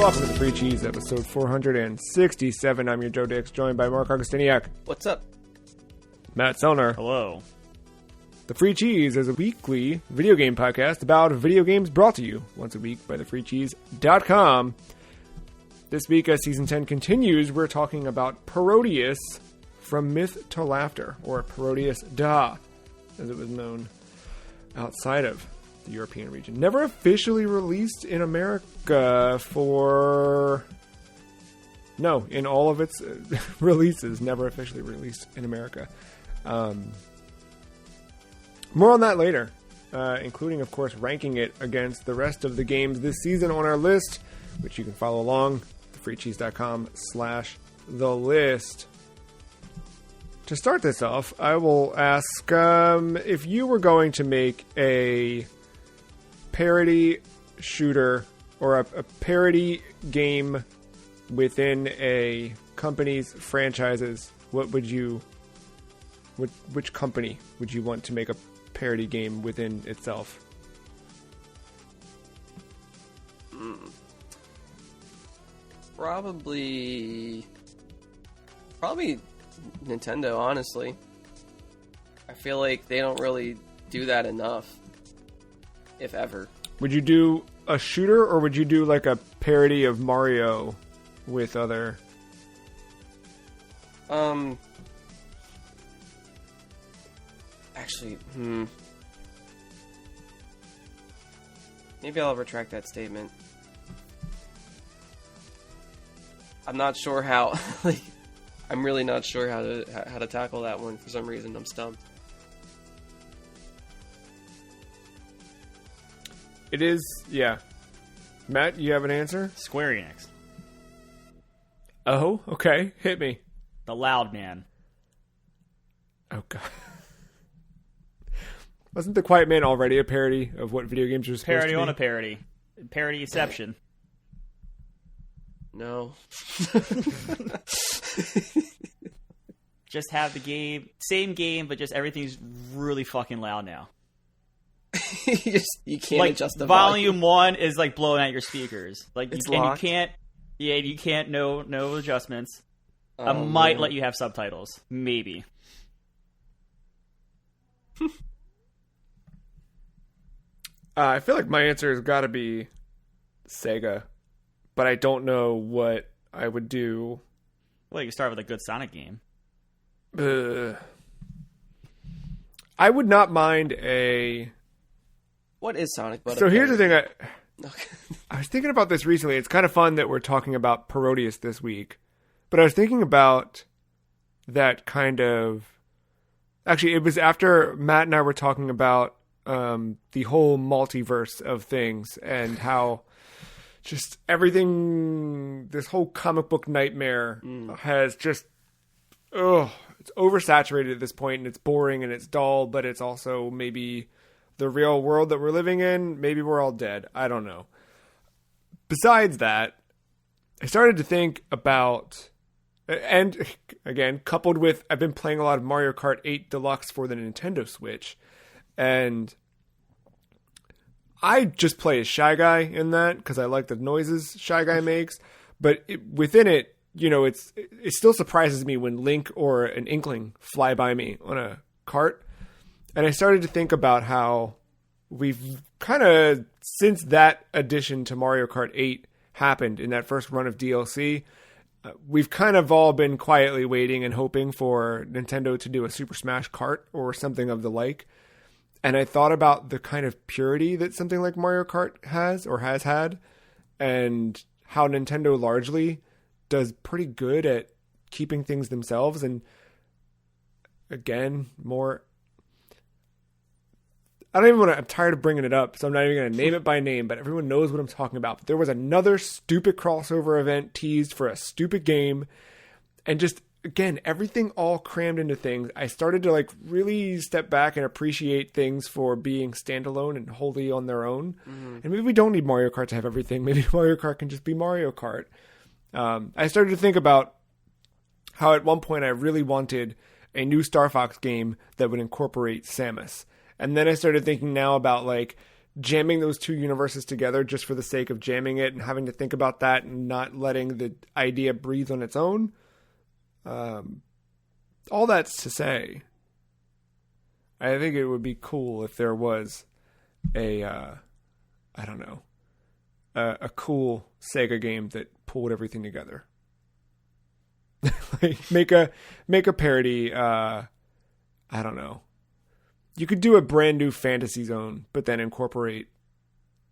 Welcome to the Free Cheese, episode 467. I'm your Joe Dix, joined by Mark Augustiniak. What's up? Matt Sellner. Hello. The Free Cheese is a weekly video game podcast about video games brought to you once a week by thefreecheese.com. This week, as Season 10 continues, we're talking about Parodius from Myth to Laughter, or Parodius Da, as it was known outside of the European region. Never officially released in America in all of its releases, never officially released in America. More on that later, including, of course, ranking it against the rest of the games this season on our list, which you can follow along, thefreecheese.com/thelist. To start this off, I will ask if you were going to make a parody shooter or a parody game within a company's franchises, which company would you want to make a parody game within itself? Probably Nintendo, honestly. I feel like they don't really do that enough, if ever. Would you do a shooter, or would you do like a parody of Mario with other... Actually, maybe I'll retract that statement. I'm not sure how, I'm really not sure how to tackle that one for some reason. I'm stumped. It is, yeah. Matt, you have an answer? Square Enix. Oh, okay. Hit me. The Loud Man. Oh, God. Wasn't The Quiet Man already a parody of what video games were supposed to be? Parody on a parody. Parodyception. No. Just have the game, same game, but just everything's really fucking loud now. you can't adjust the volume 1 is like blowing out your speakers. Like it's you can't no adjustments. I might let you have subtitles, maybe. I feel like my answer has got to be Sega, but I don't know what I would do. Well, you can start with a good Sonic game. I would not mind a... What is Sonic? So here's the thing. I was thinking about this recently. It's kind of fun that we're talking about Parodius this week. But I was thinking about that kind of... Actually, it was after Matt and I were talking about the whole multiverse of things and how just everything, this whole comic book nightmare has just... it's oversaturated at this point, and it's boring and it's dull, but it's also maybe the real world that we're living in. Maybe we're all dead. I don't know. Besides that, I started to think about, and again, coupled with, I've been playing a lot of Mario Kart 8 Deluxe for the Nintendo Switch, and I just play as Shy Guy in that because I like the noises Shy Guy makes, but within it, you know, it still surprises me when Link or an Inkling fly by me on a cart. And I started to think about how we've kind of, since that addition to Mario Kart 8 happened in that first run of DLC, we've kind of all been quietly waiting and hoping for Nintendo to do a Super Smash Kart or something of the like. And I thought about the kind of purity that something like Mario Kart has or has had, and how Nintendo largely does pretty good at keeping things themselves. And again, I'm tired of bringing it up, so I'm not even going to name it by name, but everyone knows what I'm talking about. But there was another stupid crossover event teased for a stupid game, and just, again, everything all crammed into things. I started to really step back and appreciate things for being standalone and wholly on their own. Mm-hmm. And maybe we don't need Mario Kart to have everything. Maybe Mario Kart can just be Mario Kart. I started to think about how at one point I really wanted a new Star Fox game that would incorporate Samus. And then I started thinking now about jamming those two universes together just for the sake of jamming it and having to think about that and not letting the idea breathe on its own. All that's to say, I think it would be cool if there was a cool Sega game that pulled everything together. Like make a parody. I don't know. You could do a brand new Fantasy Zone, but then incorporate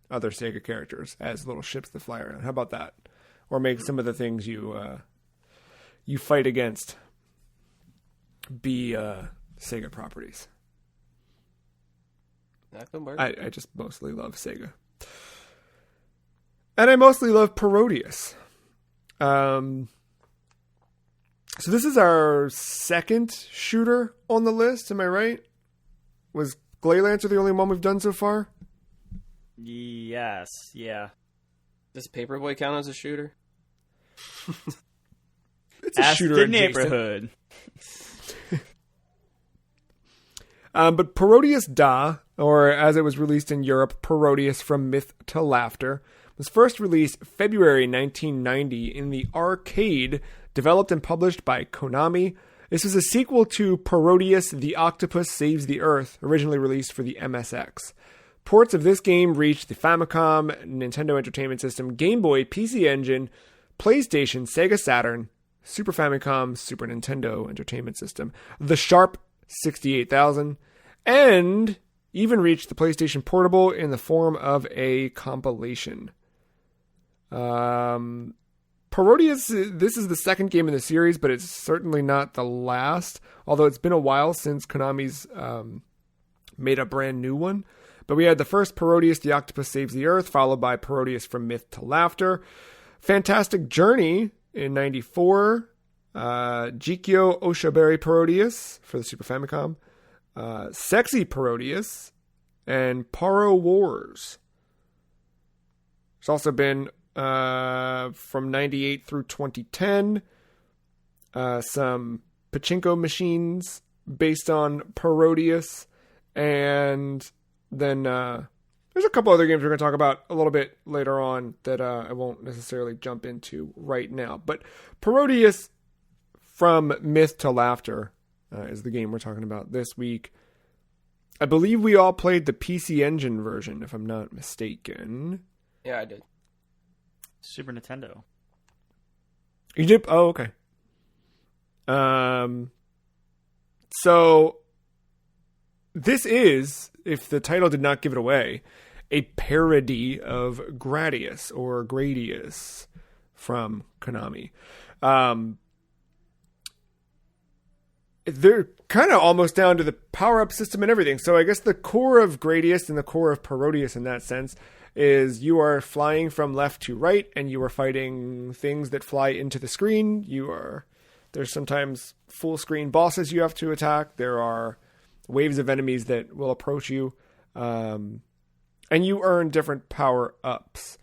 other Sega characters as little ships that fly around. How about that? Or make some of the things you fight against be Sega properties. That could work. I just mostly love Sega. And I mostly love Parodius. So this is our second shooter on the list, am I right? Was Glaylancer the only one we've done so far? Yes, yeah. Does Paperboy count as a shooter? It's a Ask shooter the adjacent. neighborhood. But Parodius Da, or as it was released in Europe, Parodius From Myth to Laughter, was first released February 1990 in the arcade, developed and published by Konami. This was a sequel to Parodius The Octopus Saves the Earth, originally released for the MSX. Ports of this game reached the Famicom, Nintendo Entertainment System, Game Boy, PC Engine, PlayStation, Sega Saturn, Super Famicom, Super Nintendo Entertainment System, the Sharp 68,000, and even reached the PlayStation Portable in the form of a compilation. Parodius, this is the second game in the series, but it's certainly not the last, although it's been a while since Konami's made a brand new one. But we had the first Parodius, The Octopus Saves the Earth, followed by Parodius From Myth to Laughter. Fantastic Journey in 94. Jikyo Oshaberi Parodius for the Super Famicom. Sexy Parodius. And Paro Wars. There's also been, from 98 through 2010, some pachinko machines based on Parodius. And then there's a couple other games we're going to talk about a little bit later on that I won't necessarily jump into right now. But Parodius From Myth to Laughter is the game we're talking about this week. I believe we all played the PC Engine version, if I'm not mistaken. Yeah, I did. Super Nintendo. You did? Oh, okay. So this is, if the title did not give it away, a parody of Gradius or Gradius from Konami. They're kind of almost down to the power-up system and everything. So I guess the core of Gradius and the core of Parodius in that sense is you are flying from left to right and you are fighting things that fly into the screen. There's sometimes full screen bosses you have to attack. There are waves of enemies that will approach you. And you earn different power-ups.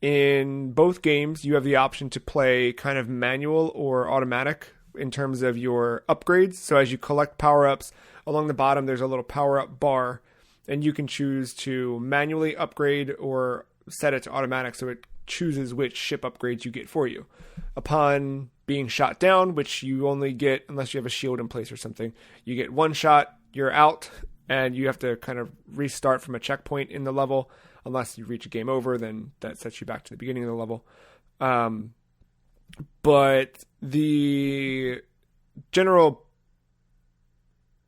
In both games, you have the option to play kind of manual or automatic in terms of your upgrades. So as you collect power-ups, along the bottom there's a little power-up bar, and you can choose to manually upgrade or set it to automatic so it chooses which ship upgrades you get for you. Upon being shot down, which you only get unless you have a shield in place or something, you get one shot, you're out, and you have to kind of restart from a checkpoint in the level. Unless you reach a game over, then that sets you back to the beginning of the level. But the general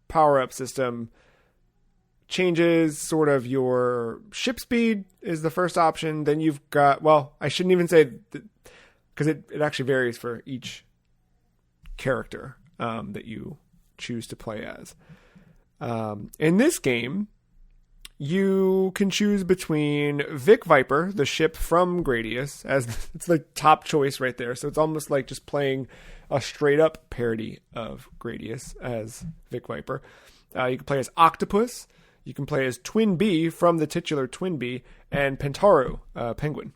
power-up system changes sort of your ship speed is the first option. Then you've got, well, I shouldn't even say, because it actually varies for each character that you choose to play as. In this game, you can choose between Vic Viper, the ship from Gradius, as it's the top choice right there. So it's almost like just playing a straight up parody of Gradius as Vic Viper. You can play as Octopus. You can play as Twin B from the titular Twin B, and Pentaru, Penguin.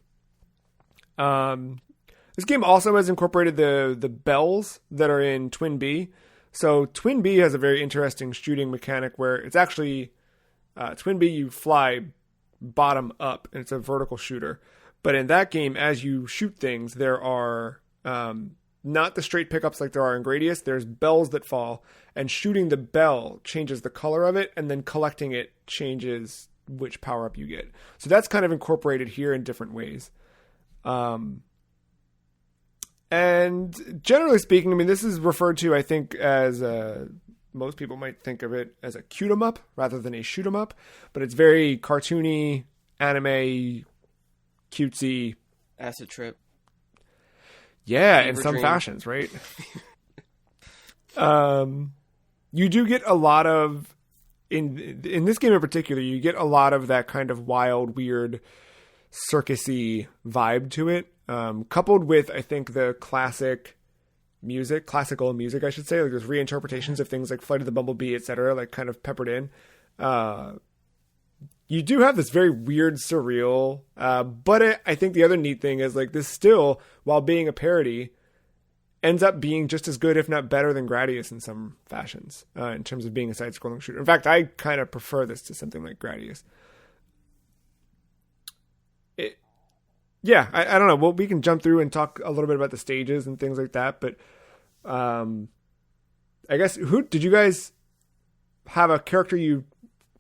This game also has incorporated the bells that are in Twin B. So Twin B has a very interesting shooting mechanic where it's actually Twin B, you fly bottom up, and it's a vertical shooter. But in that game, as you shoot things, there are not the straight pickups like there are in Gradius. There's bells that fall, and shooting the bell changes the color of it, and then collecting it changes which power-up you get. So that's kind of incorporated here in different ways. And generally speaking, I mean, this is referred to, I think, as most people might think of it as a cute 'em up rather than a shoot 'em up, but it's very cartoony, anime, cutesy. Acid trip. Yeah, Fever in some dream. fashions, right? You do get a lot of, in this game in particular, you get a lot of that kind of wild, weird, circusy vibe to it, coupled with, I think, the classical music, I should say, like there's reinterpretations of things like Flight of the Bumblebee, etc., like kind of peppered in. You do have this very weird, surreal, but I think the other neat thing is like this still, while being a parody, ends up being just as good, if not better, than Gradius in some fashions, in terms of being a side-scrolling shooter. In fact, I kind of prefer this to something like Gradius. I don't know. Well, we can jump through and talk a little bit about the stages and things like that, but I guess, did you guys have a character you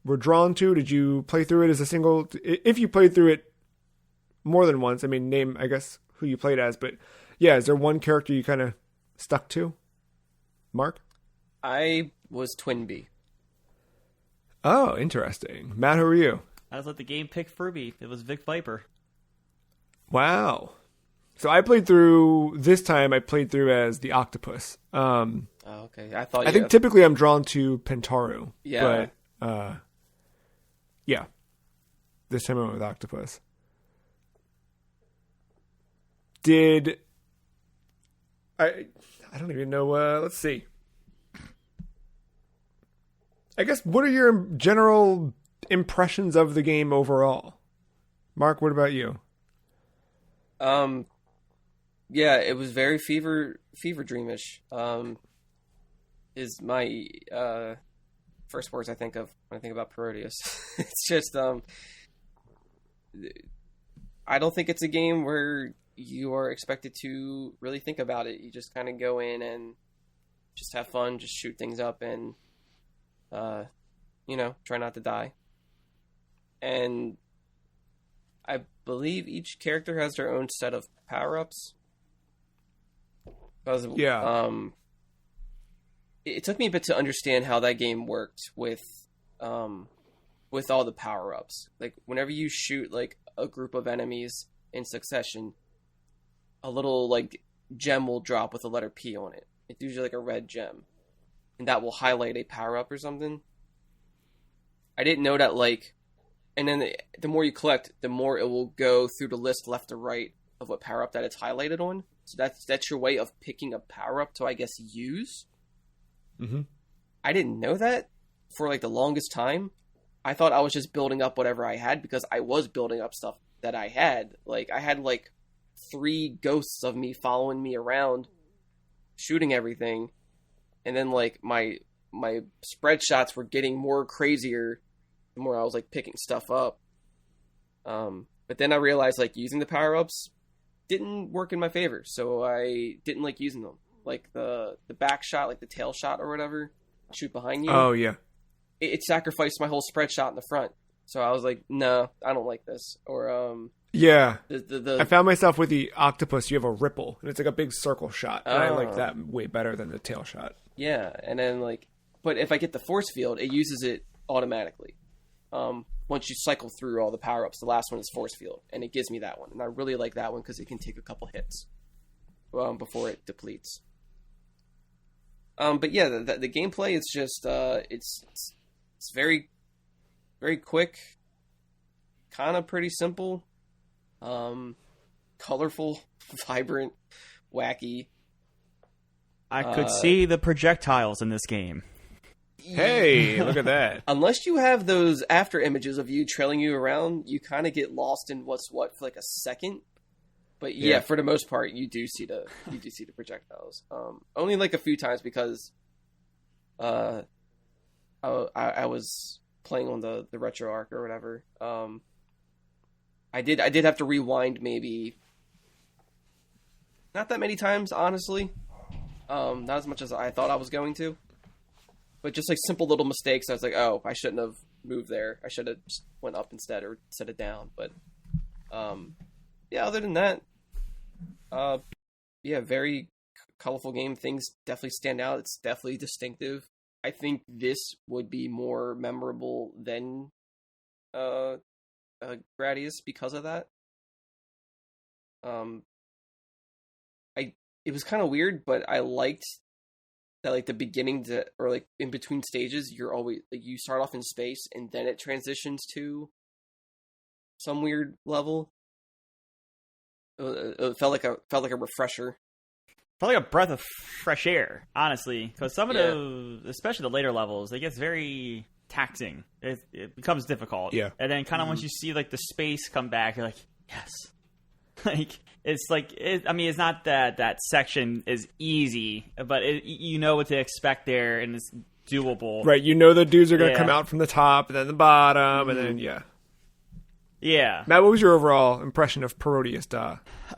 were drawn to? Did you play through it as a single? If you played through it more than once, I mean, name, I guess, who you played as, but yeah, is there one character you kind of stuck to? Mark? I was Twinbee. Oh, interesting. Matt, who are you? I was let the game pick for me. It was Vic Viper. Wow. So I played through as the octopus. Oh, okay. I think typically I'm drawn to Pentaru. Yeah. But, yeah. This time I went with octopus. I don't even know. Let's see. I guess, what are your general impressions of the game overall? Mark, what about you? Yeah, it was very fever dreamish. Is my first words I think of when I think about Parodius. It's just I don't think it's a game where you are expected to really think about it. You just kind of go in and just have fun, just shoot things up, and try not to die. And I believe each character has their own set of power-ups. Yeah. It took me a bit to understand how that game worked with all the power-ups. Like, whenever you shoot, like, a group of enemies in succession, a little, like, gem will drop with the letter P on it. It's usually, like, a red gem. And that will highlight a power-up or something. I didn't know that, like... And then the more you collect, the more it will go through the list left to right of what power-up that it's highlighted on. So that's your way of picking a power-up to, I guess, use. Mm-hmm. I didn't know that for, like, the longest time. I thought I was just building up whatever I had, because I was building up stuff that I had. Like, I had, like, 3 ghosts of me following me around, shooting everything. And then, like, my spread shots were getting more crazier the more I was, like, picking stuff up. But then I realized, like, using the power-ups didn't work in my favor, so I didn't like using them. Like, the back shot, like the tail shot or whatever, shoot behind you. Oh, yeah. It sacrificed my whole spread shot in the front. So I was like, no, I don't like this. Or, yeah. The I found myself with the octopus, you have a ripple, and it's like a big circle shot, and I like Oh. that way better than the tail shot. Yeah, and then, like, but if I get the force field, it uses it automatically. Once you cycle through all the power-ups, the last one is force field, and it gives me that one. And I really like that one because it can take a couple hits before it depletes. But yeah, the gameplay is just it's very, very quick, kind of pretty simple, colorful, vibrant, wacky. I could see the projectiles in this game. Hey, look at that. Unless you have those after images of you trailing you around, you kind of get lost in what's what for like a second. But yeah, for the most part, you do see the projectiles. Only like a few times because I was playing on the retro arc or whatever. I did have to rewind maybe not that many times, honestly. Not as much as I thought I was going to. But just like simple little mistakes, I was like, oh, I shouldn't have moved there. I should have just went up instead or set it down. But yeah, other than that, yeah, very colorful game. Things definitely stand out. It's definitely distinctive. I think this would be more memorable than Gradius because of that. It was kind of weird, but I liked that, like, the beginning or like in between stages, you're always like, you start off in space and then it transitions to some weird level. It felt like a refresher. Felt like a breath of fresh air, honestly, because some of the, especially the later levels, it gets very taxing. It becomes difficult. Yeah. And then kind of once you see like the space come back, you're like, yes. Like it's like I mean, it's not that section is easy, but you know what to expect there, and it's doable. Right, you know the dudes are going to come out from the top and then the bottom, and then yeah. Matt, what was your overall impression of Parodius?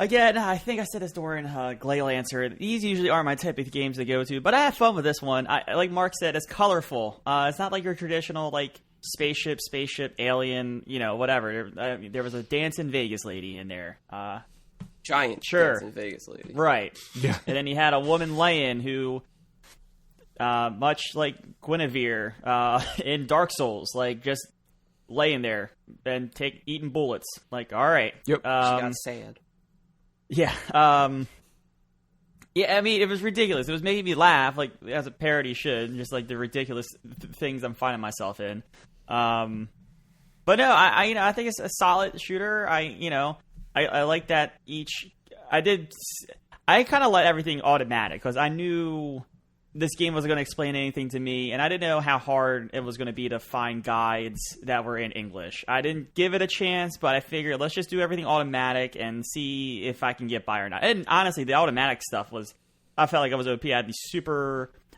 Again, I think I said this during Glaylancer. These usually aren't my type of games to go to, but I had fun with this one. Like Mark said, it's colorful. It's not like your traditional like spaceship, alien, whatever. There was a dancing Vegas lady in there. Giant dancing Vegas lady. Right. Yeah. And then you had a woman laying who, much like Guinevere in Dark Souls, like just laying there and eating bullets. Like, all right. Yep. She got sad. Yeah. Yeah, I mean, it was ridiculous. It was making me laugh, like, as a parody should, just like the ridiculous things I'm finding myself in. But no, I think it's a solid shooter. I like that I kind of let everything automatic because I knew this game wasn't going to explain anything to me, and I didn't know how hard it was going to be to find guides that were in English. I didn't give it a chance, but I figured let's just do everything automatic and see if I can get by or not. And honestly, the automatic stuff I felt like I was OP. I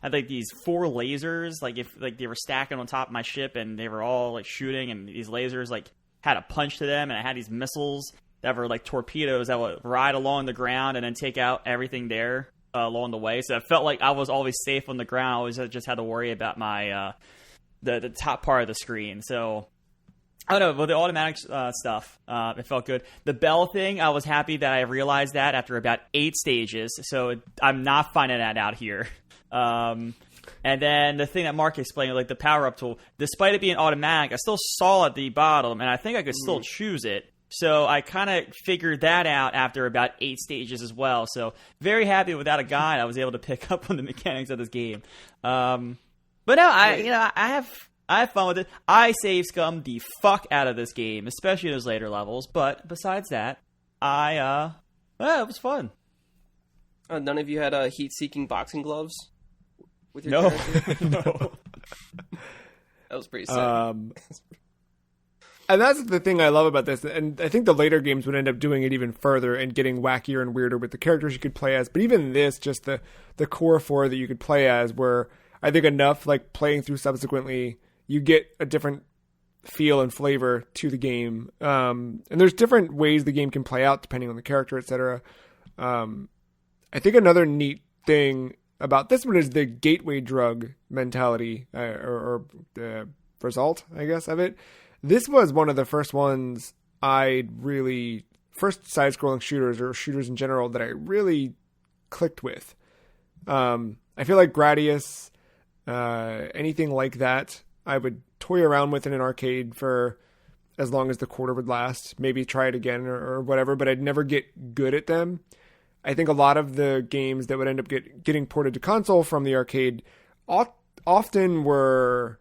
had like these 4 lasers, like if like they were stacking on top of my ship and they were all like shooting, and these lasers like had a punch to them, and I had these missiles that were like torpedoes that would ride along the ground and then take out everything there along the way. So it felt like I was always safe on the ground. I always just had to worry about my the top part of the screen. So I don't know, with the automatic stuff, it felt good. The bell thing, I was happy that I realized that after about 8 stages. So I'm not finding that out here. And then the thing that Mark explained, like the power-up tool, despite it being automatic, I still saw at the bottom, and I think I could still choose it. So I kind of figured that out after about 8 stages as well. So very happy without a guide, I was able to pick up on the mechanics of this game. But no, I have fun with it. I save scum the fuck out of this game, especially those later levels. But besides that, it was fun. None of you had heat-seeking boxing gloves with your character? No. That was pretty sick. And that's the thing I love about this, and I think the later games would end up doing it even further and getting wackier and weirder with the characters you could play as. But even this, just the core 4 that you could play as, were I think enough, like playing through subsequently, you get a different feel and flavor to the game. And there's different ways the game can play out depending on the character, etc. I think another neat thing about this one is the gateway drug mentality, or the result, I guess, of it. This was one of the first ones first side-scrolling shooters or shooters in general that I really clicked with. I feel like Gradius, anything like that, I would toy around with in an arcade for as long as the quarter would last, maybe try it again or whatever, but I'd never get good at them. I think a lot of the games that would end up getting ported to console from the arcade often were...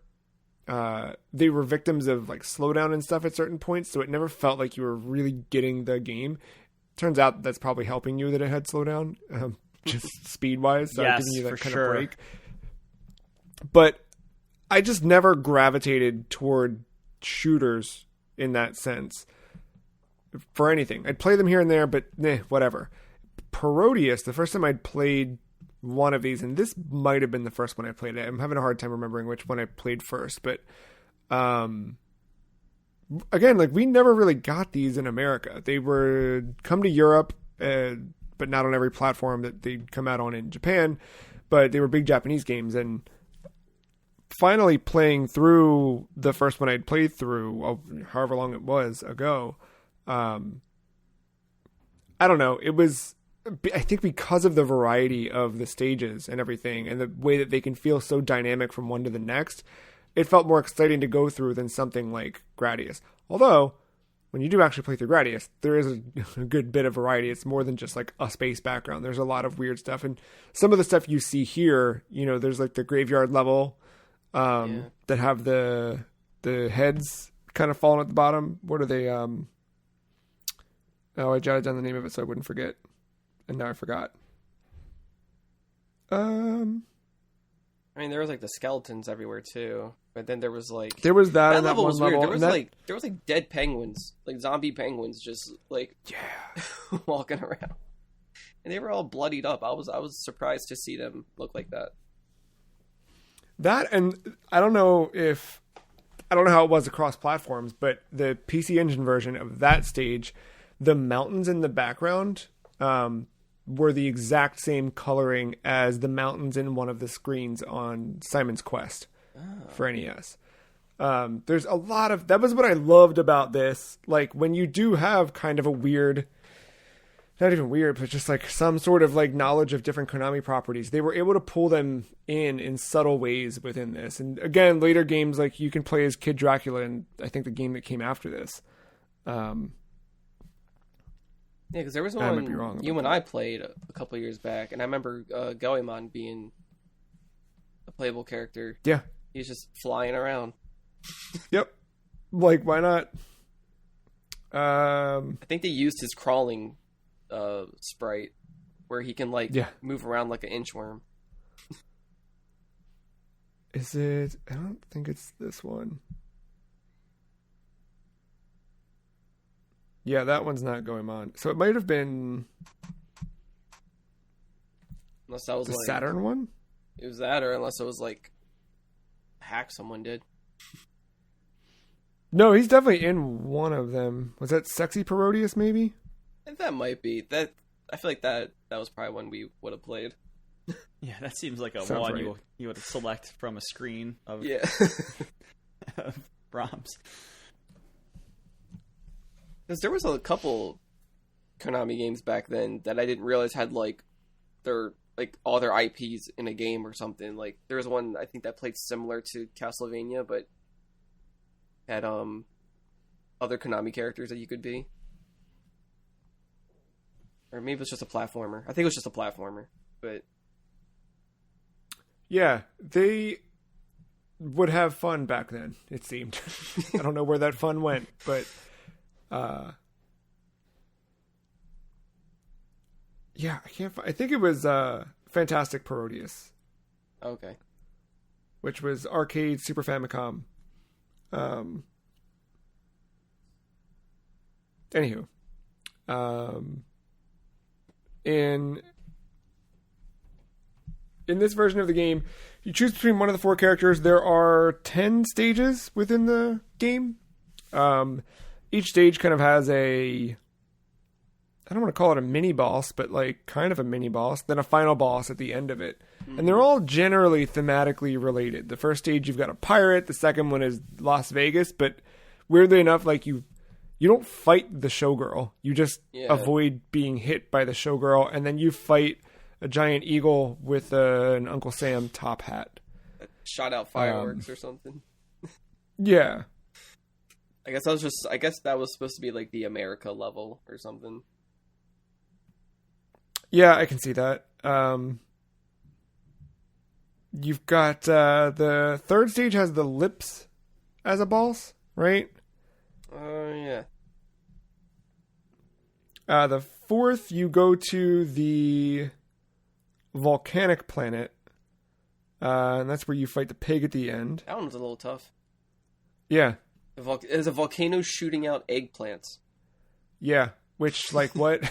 they were victims of like slowdown and stuff at certain points, so it never felt like you were really getting the game. Turns out that's probably helping you that it had slowdown, just speed wise, so yes, giving you that kind sure. of break. But I just never gravitated toward shooters in that sense for anything. I'd play them here and there, but whatever. Parodius, the first time I'd played one of these, and this might have been the first one I played. I'm having a hard time remembering which one I played first, but again, like, we never really got these in America. They would come to Europe, but not on every platform that they'd come out on in Japan. But they were big Japanese games, and finally playing through the first one I'd played through, however long it was ago, I don't know. It was, I think, because of the variety of the stages and everything, and the way that they can feel so dynamic from one to the next, it felt more exciting to go through than something like Gradius. Although, when you do actually play through Gradius, there is a good bit of variety. It's more than just like a space background. There's a lot of weird stuff. And some of the stuff you see here, there's like the graveyard level that have the heads kind of falling at the bottom. What are they? Oh, I jotted down the name of it so I wouldn't forget. And now I forgot. I mean, there was like the skeletons everywhere too. But then there was like that that in that level one was weird. level. There was like dead penguins, like zombie penguins, just like walking around, and they were all bloodied up. I was surprised to see them look like that. That, and I don't know how it was across platforms, but the PC Engine version of that stage, the mountains in the background were the exact same coloring as the mountains in one of the screens on Simon's Quest. For NES. There's a lot of, that was what I loved about this. Like, when you do have kind of a weird, not even weird, but just like some sort of like knowledge of different Konami properties, they were able to pull them in subtle ways within this. And again, later games, like, you can play as Kid Dracula, and I think the game that came after this. Yeah, because there was one you and I played a couple years back, and I remember Goemon being a playable character. Yeah. He's just flying around. Yep. Like, why not? I think they used his crawling sprite, where he can move around like an inchworm. Is it? I don't think it's this one. Yeah, that one's not going on. So it might have been, unless that was the Saturn one. It was that, or unless it was like hack someone did. No, he's definitely in one of them. Was that Sexy Parodius, maybe? That might be. That, I feel like that was probably one we would have played. Yeah, that seems like a Sounds one right. you would select from a screen of, of ROMs. Because there was a couple Konami games back then that I didn't realize had like all their IPs in a game or something. Like, there was one I think that played similar to Castlevania, but had other Konami characters that you could be. Or maybe it was just a platformer. I think it was just a platformer, but yeah, they would have fun back then, it seemed. I don't know where that fun went, but yeah, I think it was Fantastic Parodius. Okay. Which was arcade Super Famicom. Anywho. In this version of the game, you choose between one of the four characters. There are 10 stages within the game. Each stage kind of has I don't want to call it a mini boss, but like kind of a mini boss, then a final boss at the end of it. Mm-hmm. And they're all generally thematically related. The first stage, you've got a pirate. The second one is Las Vegas, but weirdly enough, like you don't fight the showgirl. You just avoid being hit by the showgirl, and then you fight a giant eagle with an Uncle Sam top hat. Shot out fireworks or something. Yeah. I guess that was supposed to be like the America level or something. Yeah, I can see that. You've got the third stage has the lips as a boss, right? Yeah. The fourth, you go to the volcanic planet, and that's where you fight the pig at the end. That one was a little tough. Yeah. There's a volcano shooting out eggplants. Yeah, which, like, what?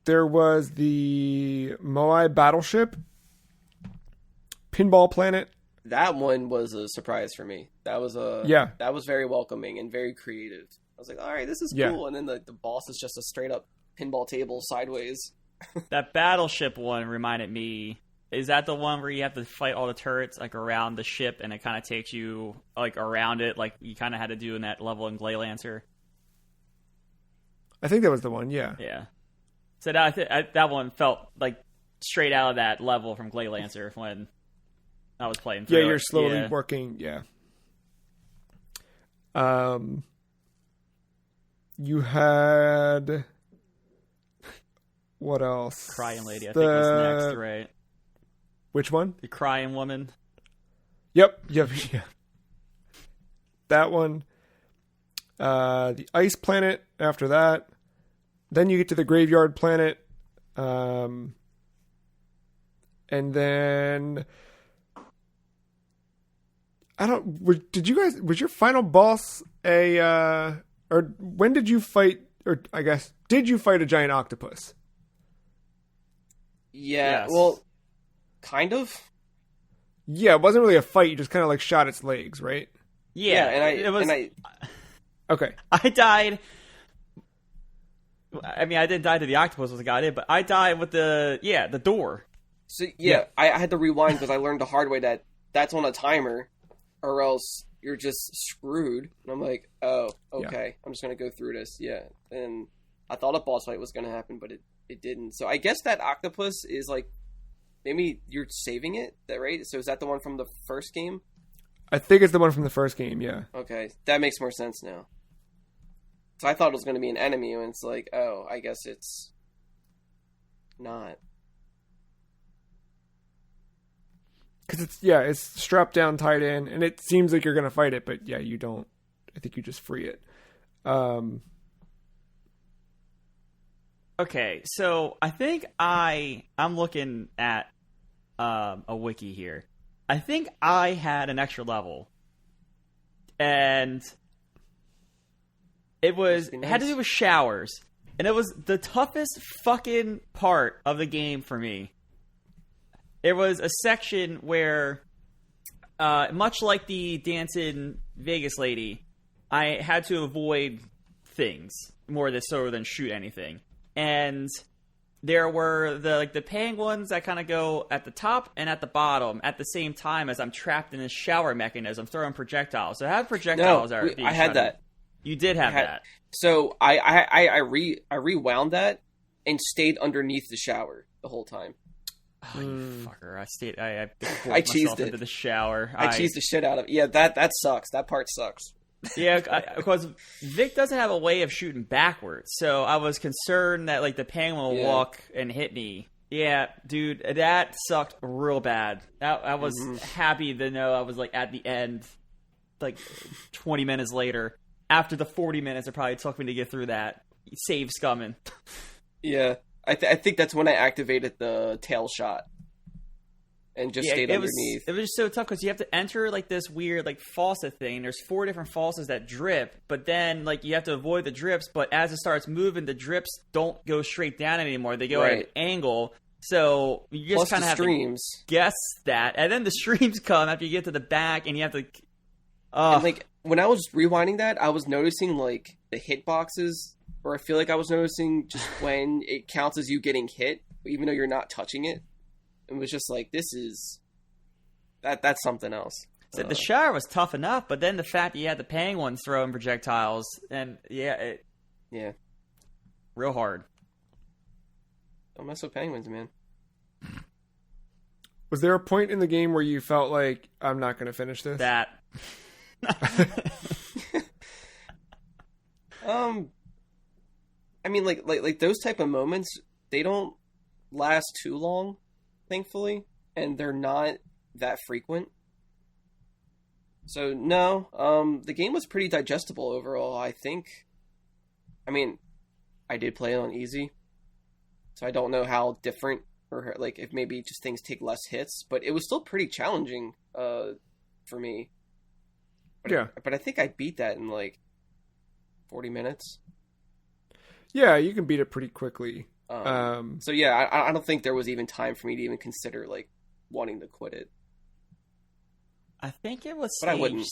There was the Moai battleship, pinball planet, that one was a surprise for me. That was that was very welcoming and very creative. I was like, all right, this is cool. And then the boss is just a straight up pinball table sideways. That Battleship one reminded me. Is that the one where you have to fight all the turrets like around the ship, and it kind of takes you like around it, like you kind of had to do in that level in Glaylancer? I think that was the one. Yeah. Yeah. So that one felt like straight out of that level from Glaylancer when I was playing through. Yeah, you're slowly working. Yeah. You had what else? Crying Lady, I think was next, right? Which one? The Crying Woman. Yep. Yeah. That one. The Ice Planet after that. Then you get to the Graveyard Planet. And then was your final boss or when did you fight, or I guess, did you fight a giant octopus? Yeah, Yes. well, kind of. Yeah, it wasn't really a fight. You just kind of like shot its legs, right? Yeah, and Okay. I died. I mean, I didn't die to the octopus was the guy did, but I died with the door. So I had to rewind because I learned the hard way that that's on a timer, or else you're just screwed. And I'm like, oh, okay, I'm just gonna go through this. Yeah, and I thought a boss fight was gonna happen, but it didn't. So I guess that octopus is like, maybe you're saving it, right? So is that the one from the first game? I think it's the one from the first game. Yeah. Okay, that makes more sense now. So I thought it was going to be an enemy, and it's like, oh, I guess it's not. Because it's strapped down, tied in, and it seems like you're going to fight it, but yeah, you don't. I think you just free it. Okay, so I think I'm looking at a wiki here. I think I had an extra level, and it had to do with showers, and it was the toughest fucking part of the game for me. There was a section where, much like the dancing Vegas lady, I had to avoid things more so than shoot anything. And there were the penguins that kind of go at the top and at the bottom at the same time as I'm trapped in this shower mechanism throwing projectiles. So I have projectiles that are being I had shot. that. You did have that. So I rewound that and stayed underneath the shower the whole time. Oh, you fucker! I I cheesed myself it into the shower. I cheesed the shit out of it. Yeah, that sucks. That part sucks. Yeah, because Vic doesn't have a way of shooting backwards, so I was concerned that like the penguin will walk and hit me. Yeah, dude, that sucked real bad. I was happy to know I was like at the end, like 20 minutes later. After the 40 minutes it probably took me to get through that, save scumming. Yeah, I think that's when I activated the tail shot and just stayed underneath. It was just so tough because you have to enter like this weird like faucet thing. There's 4 different faucets that drip, but then like you have to avoid the drips. But as it starts moving, the drips don't go straight down anymore. They go at an angle. So you just kind of have streams. To guess that, and then the streams come after you get to the back, and you have to. And like when I was rewinding that, I was noticing like the hitboxes, or I feel like I was noticing just when it counts as you getting hit, even though you're not touching it. It was just like, this is that's something else. So the shower was tough enough, but then the fact that you had the penguins throwing projectiles, and real hard. Don't mess with penguins, man. Was there a point in the game where you felt like, I'm not going to finish this? That. I mean, like those type of moments, they don't last too long, thankfully, and they're not that frequent. So no, the game was pretty digestible overall, I think. I mean, I did play it on easy, so I don't know how different, or like if maybe just things take less hits, but it was still pretty challenging for me. But I think I beat that in like 40 minutes. Yeah, you can beat it pretty quickly. So yeah, I don't think there was even time for me to even consider like wanting to quit it. I think it was But I stage wouldn't.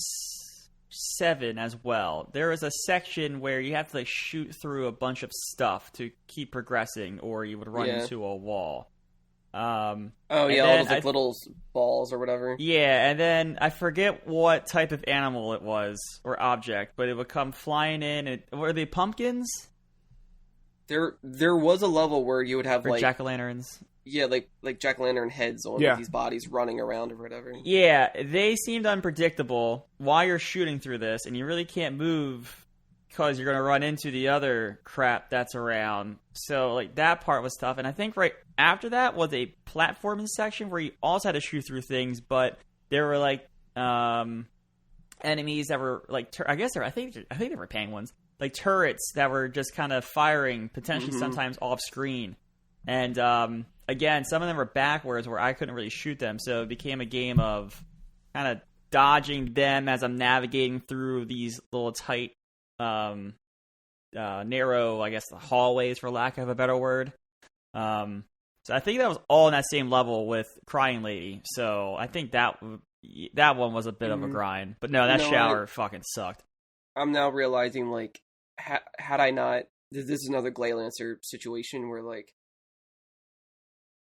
7 as well. There was a section where you have to like shoot through a bunch of stuff to keep progressing, or you would run into a wall. Oh yeah, all those like little balls or whatever. Yeah, and then I forget what type of animal it was or object, but it would come flying in. And were they pumpkins? There was a level where you would have or like jack-o'-lanterns. Yeah, like jack-o'-lantern heads on these bodies running around or whatever. Yeah, they seemed unpredictable while you're shooting through this, and you really can't move because you're going to run into the other crap that's around. So, like, that part was tough. And I think right after that was a platforming section where you also had to shoot through things, but there were, like, enemies that were, like, I think they were penguins. Like, turrets that were just kind of firing, potentially sometimes off-screen. And, again, some of them were backwards where I couldn't really shoot them, so it became a game of kind of dodging them as I'm navigating through these little tight, narrow, I guess, hallways, for lack of a better word. So I think that was all in that same level with Crying Lady. So I think that one was a bit of a grind. But no, that shower fucking sucked. I'm now realizing, like, had I not... This is another Gleylancer situation where, like,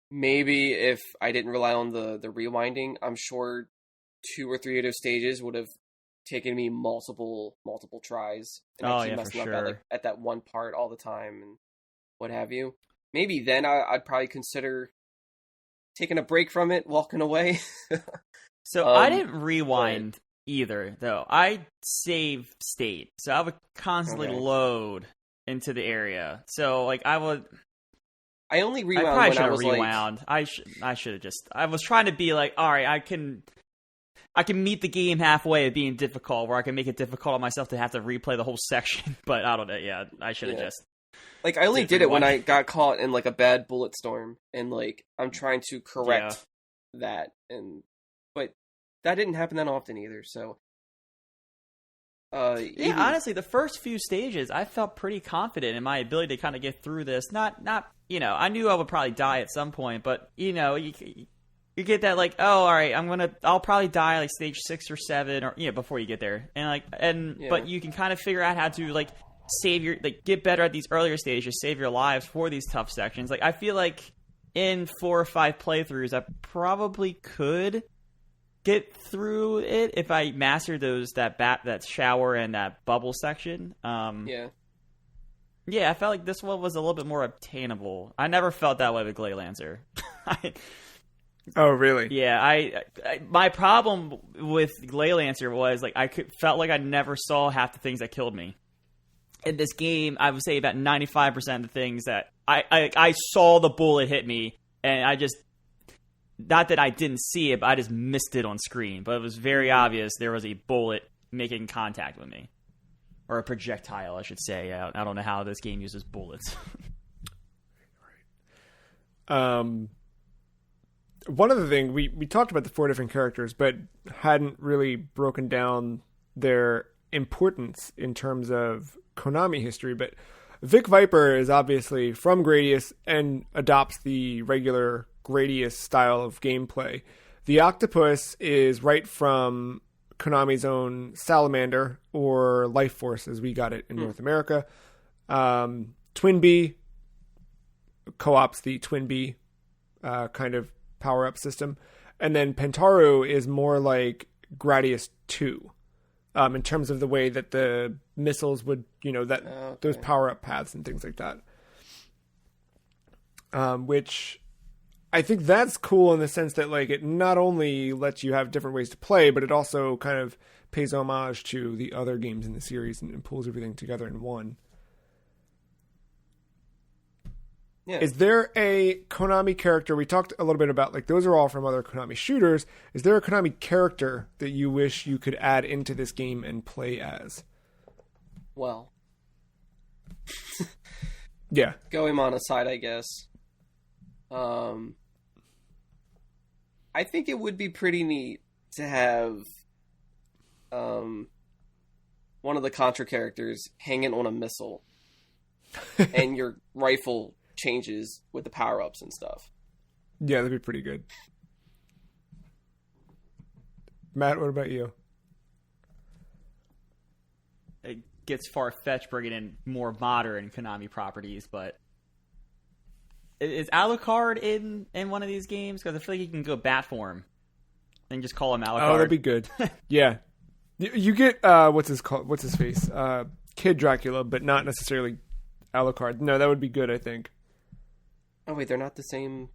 maybe if I didn't rely on the rewinding, I'm sure 2 or 3 of those stages would have taken me multiple tries. And I keep messing up at that one part all the time and what have you. Maybe then I'd probably consider taking a break from it, walking away. So I didn't rewind either, though. I save state, so I would constantly load into the area. So like I only rewound. I probably should have rewound. Like... I should have just. I was trying to be like, all right, I can meet the game halfway of being difficult, where I can make it difficult on myself to have to replay the whole section. But I don't know. Yeah, I should have just. Like I only did it when I got caught in like a bad bullet storm, and like I'm trying to correct that, but that didn't happen that often either. So. Honestly, the first few stages, I felt pretty confident in my ability to kind of get through this. Not, I knew I would probably die at some point, but you get that like, oh, all right, I'll probably die like stage 6 or 7 or before you get there, but you can kind of figure out how to like get better at these earlier stages, save your lives for these tough sections. Like I feel like in 4 or 5 playthroughs, I probably could get through it if I mastered that shower and that bubble section. I felt like this one was a little bit more obtainable. I never felt that way with Gleylancer. Oh, really? Yeah, I my problem with Gleylancer was like felt like I never saw half the things that killed me. In this game, I would say about 95% of the things that I saw the bullet hit me, and I just. Not that I didn't see it, but I just missed it on screen. But it was very obvious there was a bullet making contact with me. Or a projectile, I should say. I don't know how this game uses bullets. One other thing, we talked about the 4 different characters, but hadn't really broken down their importance in terms of Konami history. But Vic Viper is obviously from Gradius and adopts the regular Gradius style of gameplay. The octopus is right from Konami's own Salamander, or Life Force as we got it in North America. Twin Bee co-ops the Twin Bee kind of power-up system. And then Pentaru is more like Gradius 2 in terms of the way that the missiles would, those power-up paths and things like that. Which... I think that's cool in the sense that like it not only lets you have different ways to play, but it also kind of pays homage to the other games in the series and pulls everything together in one. Yeah. Is there a Konami character? We talked a little bit about like those are all from other Konami shooters. Is there a Konami character that you wish you could add into this game and play as? Well, yeah, Goemon aside, I guess. I think it would be pretty neat to have one of the Contra characters hanging on a missile and your rifle changes with the power-ups and stuff. Yeah, that'd be pretty good. Matt, what about you? It gets far-fetched bringing in more modern Konami properties, but is Alucard in one of these games? Because I feel like you can go bat for him and just call him Alucard. Oh, that'd be good. Yeah. You get, what's his face? Kid Dracula, but not necessarily Alucard. No, that would be good, I think. Oh, wait, they're not the same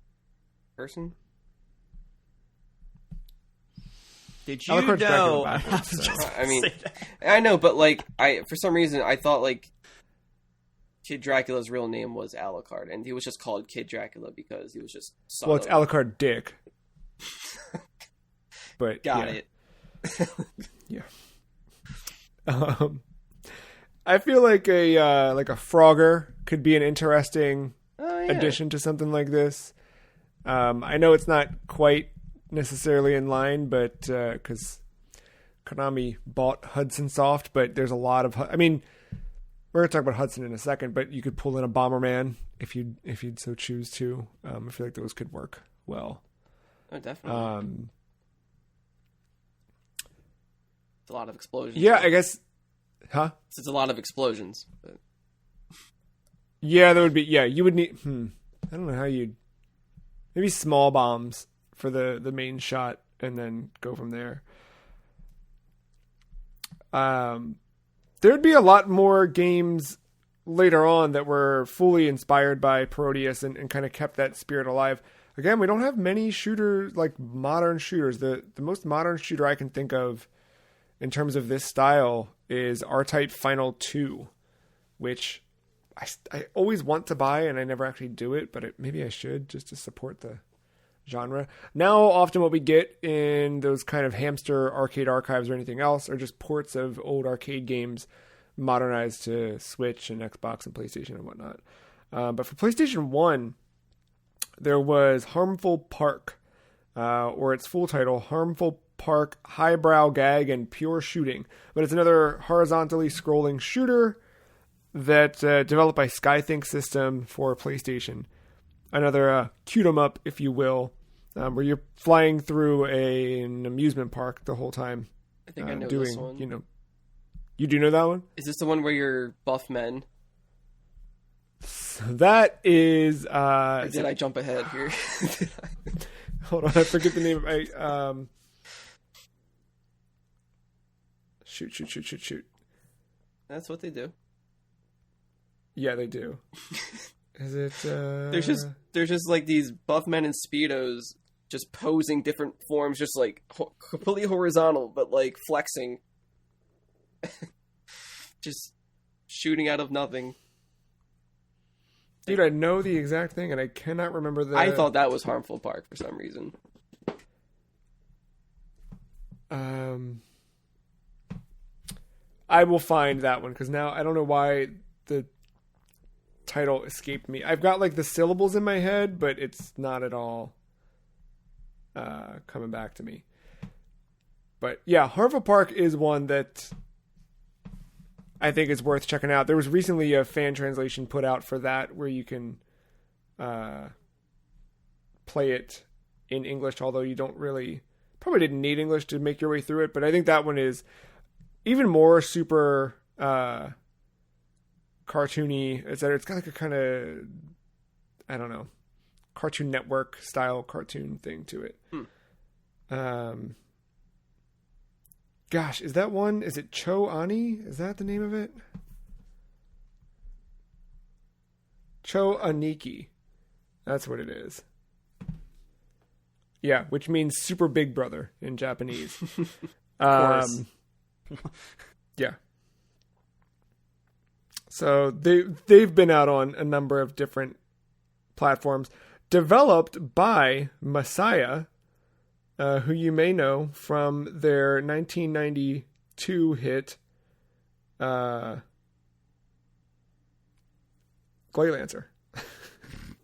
person? Did you Alucard's know? backwards, so. I mean, I know, but like, for some reason, I thought like Kid Dracula's real name was Alucard, and he was just called Kid Dracula because he was just. Well, it's Alucard Dick. But Got yeah. it. Yeah. I feel like a Frogger could be an interesting addition to something like this. I know it's not quite necessarily in line, but because Konami bought Hudson Soft, but there's a lot of. I mean, we're gonna talk about Hudson in a second, but you could pull in a Bomberman if you'd so choose to. I feel like those could work well. Oh, definitely. It's a lot of explosions. Yeah, I guess. Huh? It's a lot of explosions. But... Yeah, that would be. Yeah, you would need. I don't know how you'd. Maybe small bombs for the main shot, and then go from there. There'd be a lot more games later on that were fully inspired by Parodius and kind of kept that spirit alive. Again, we don't have many shooters, like modern shooters. The most modern shooter I can think of in terms of this style is R-Type Final 2, which I always want to buy and I never actually do it, but maybe I should just to support the genre. Now, often what we get in those kind of hamster arcade archives or anything else are just ports of old arcade games modernized to Switch and Xbox and PlayStation and whatnot. But for PlayStation 1, there was Harmful Park, or its full title, Harmful Park Highbrow Gag and Pure Shooting. But it's another horizontally scrolling shooter that developed by Skythink System for PlayStation. Another cute 'em up, if you will, where you're flying through an amusement park the whole time. I think I know this one. You do know that one? Is this the one where you're buff men? So that is. Or did I jump ahead here? Hold on, I forget the name. Shoot. That's what they do. Yeah, they do. Is it? There's just like these buff men in speedos, just posing different forms, just like completely horizontal, but like flexing, just shooting out of nothing. Dude, I know the exact thing, and I cannot remember the. I thought that was Harmful Park for some reason. I will find that one because now I don't know why the title escaped me. I've got like the syllables in my head, but it's not at all coming back to me. But yeah, Harmful Park is one that I think is worth checking out. There was recently a fan translation put out for that where you can play it in English, although you probably didn't need English to make your way through it. But I think that one is even more super cartoony, etc. It's got like a kind of, I don't know, Cartoon Network style cartoon thing to it. Gosh, is that one? Is it Cho Ani? Is that the name of it? Cho Aniki. That's what it is. Yeah, which means Super Big Brother in Japanese. Of course. Yeah. So they've been out on a number of different platforms, developed by Messiah, who you may know from their 1992 hit, Glaylancer.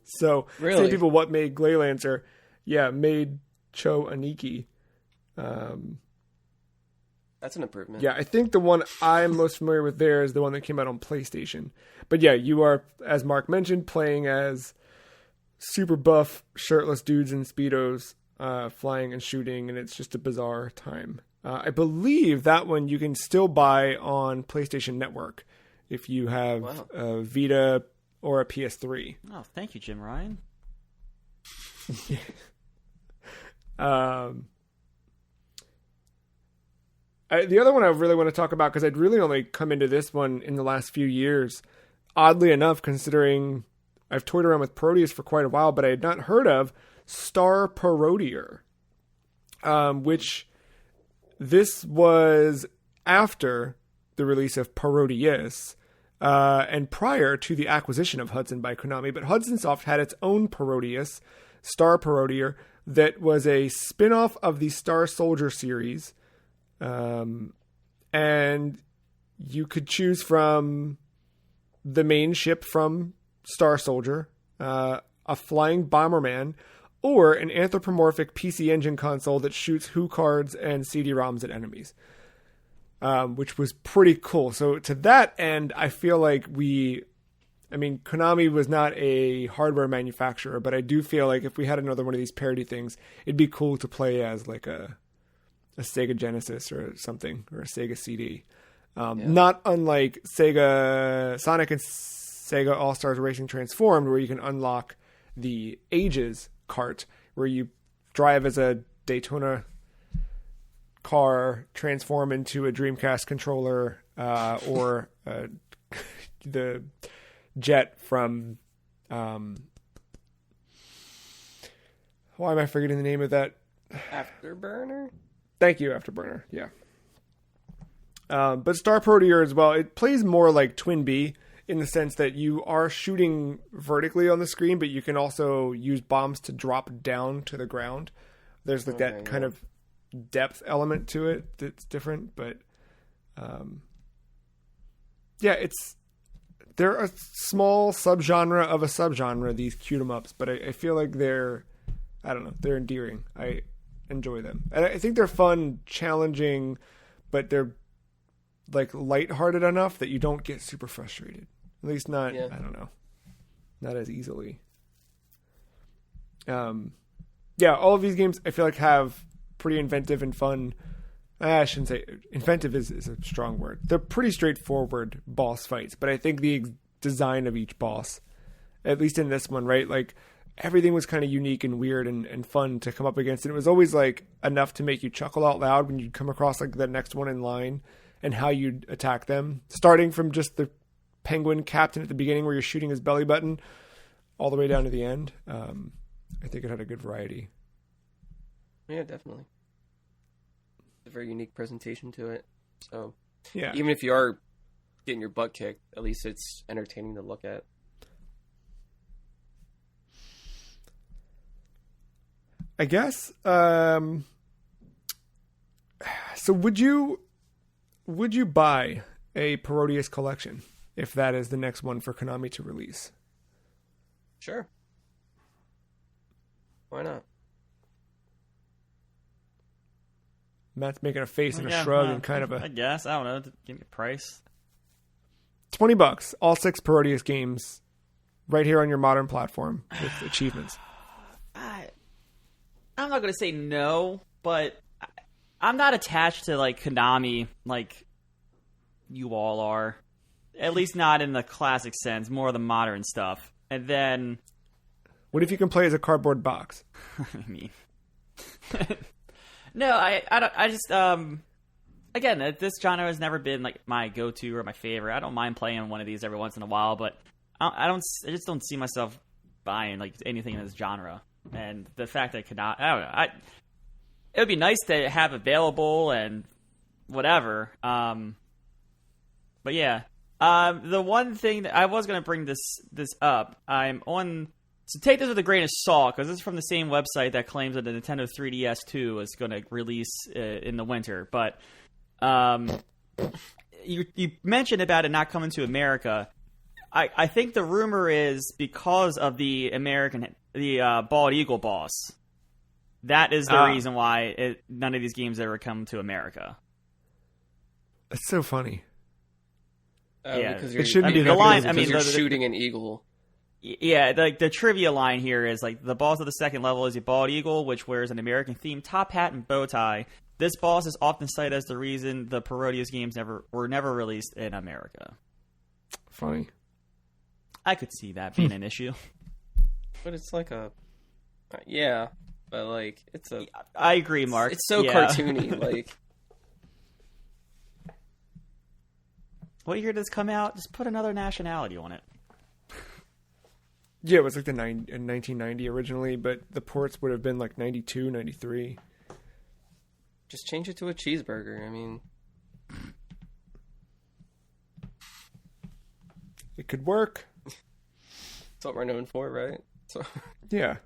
So, really? Same people what made Glaylancer, made Cho Aniki. That's an improvement. Yeah, I think the one I'm most familiar with there is the one that came out on PlayStation. But yeah, you are, as Mark mentioned, playing as super buff, shirtless dudes in Speedos flying and shooting, and it's just a bizarre time. I believe that one you can still buy on PlayStation Network if you have a Vita or a PS3. Oh, thank you, Jim Ryan. The other one I really want to talk about, because I'd really only come into this one in the last few years, oddly enough, considering I've toyed around with Parodius for quite a while, but I had not heard of Star Parodier, which this was after the release of Parodius, and prior to the acquisition of Hudson by Konami. But Hudson Soft had its own Parodius, Star Parodier, that was a spin-off of the Star Soldier series. And you could choose from the main ship from Star Soldier, a flying Bomberman, or an anthropomorphic PC Engine console that shoots Who cards and CD-ROMs at enemies, which was pretty cool. So to that end, I feel like Konami was not a hardware manufacturer, but I do feel like if we had another one of these parody things, it'd be cool to play as like a Sega Genesis or something, or a Sega CD. Not unlike Sonic and Sega All-Stars Racing Transformed, where you can unlock the Ages cart, where you drive as a Daytona car, transform into a Dreamcast controller, or the jet from... why am I forgetting the name of that? Afterburner? Thank you, Afterburner. Yeah. But Star Parodier as well, it plays more like Twin B in the sense that you are shooting vertically on the screen, but you can also use bombs to drop down to the ground. There's that kind of depth element to it that's different, but they're a small subgenre of a subgenre, these cute 'em ups, but I feel like they're endearing. I enjoy them. And I think they're fun, challenging, but they're like lighthearted enough that you don't get super frustrated. At least not, I don't know, not as easily. All of these games I feel like have pretty inventive and fun. I shouldn't say inventive is a strong word. They're pretty straightforward boss fights, but I think the design of each boss, at least in this one, right? Like, everything was kind of unique and weird and fun to come up against. And it was always like enough to make you chuckle out loud when you'd come across like the next one in line and how you'd attack them. Starting from just the penguin captain at the beginning where you're shooting his belly button all the way down to the end. I think it had a good variety. Yeah, definitely. It's a very unique presentation to it. So yeah, even if you are getting your butt kicked, at least it's entertaining to look at. I guess. So would you buy a Parodius collection if that is the next one for Konami to release? Sure. Why not? Matt's making a face and a shrug and kind of a... I guess. I don't know. Give me a price. $20. All 6 Parodius games right here on your modern platform with achievements. I'm not going to say no, but I'm not attached to like Konami like you all are. At least not in the classic sense, more of the modern stuff. And then... What if you can play as a cardboard box? I mean... No, I just, again, this genre has never been like my go-to or my favorite. I don't mind playing one of these every once in a while, but I just don't see myself buying like anything in this genre. And the fact that I could not, I don't know, it would be nice to have available and whatever. But yeah, the one thing that I was going to bring this up, so take this with a grain of salt, because this is from the same website that claims that the Nintendo 3DS 2 is going to release in the winter. But you mentioned about it not coming to America. I think the rumor is because of the Bald Eagle boss. That is the reason why none of these games ever come to America. That's so funny. Because you're, it shouldn't be the line. because You're shooting an eagle. Yeah, like the trivia line here is like the boss of the second level is a bald eagle, which wears an American-themed top hat and bow tie. This boss is often cited as the reason the Parodius games were never released in America. Funny. I could see that being an issue. But it's like a... Yeah, but like, it's a... I agree, Mark. It's so cartoony, like... What year did this come out? Just put another nationality on it. Yeah, it was like in 1990 originally, but the ports would have been like 92, 93. Just change it to a cheeseburger, I mean... It could work. That's what we're known for, right? So... Yeah.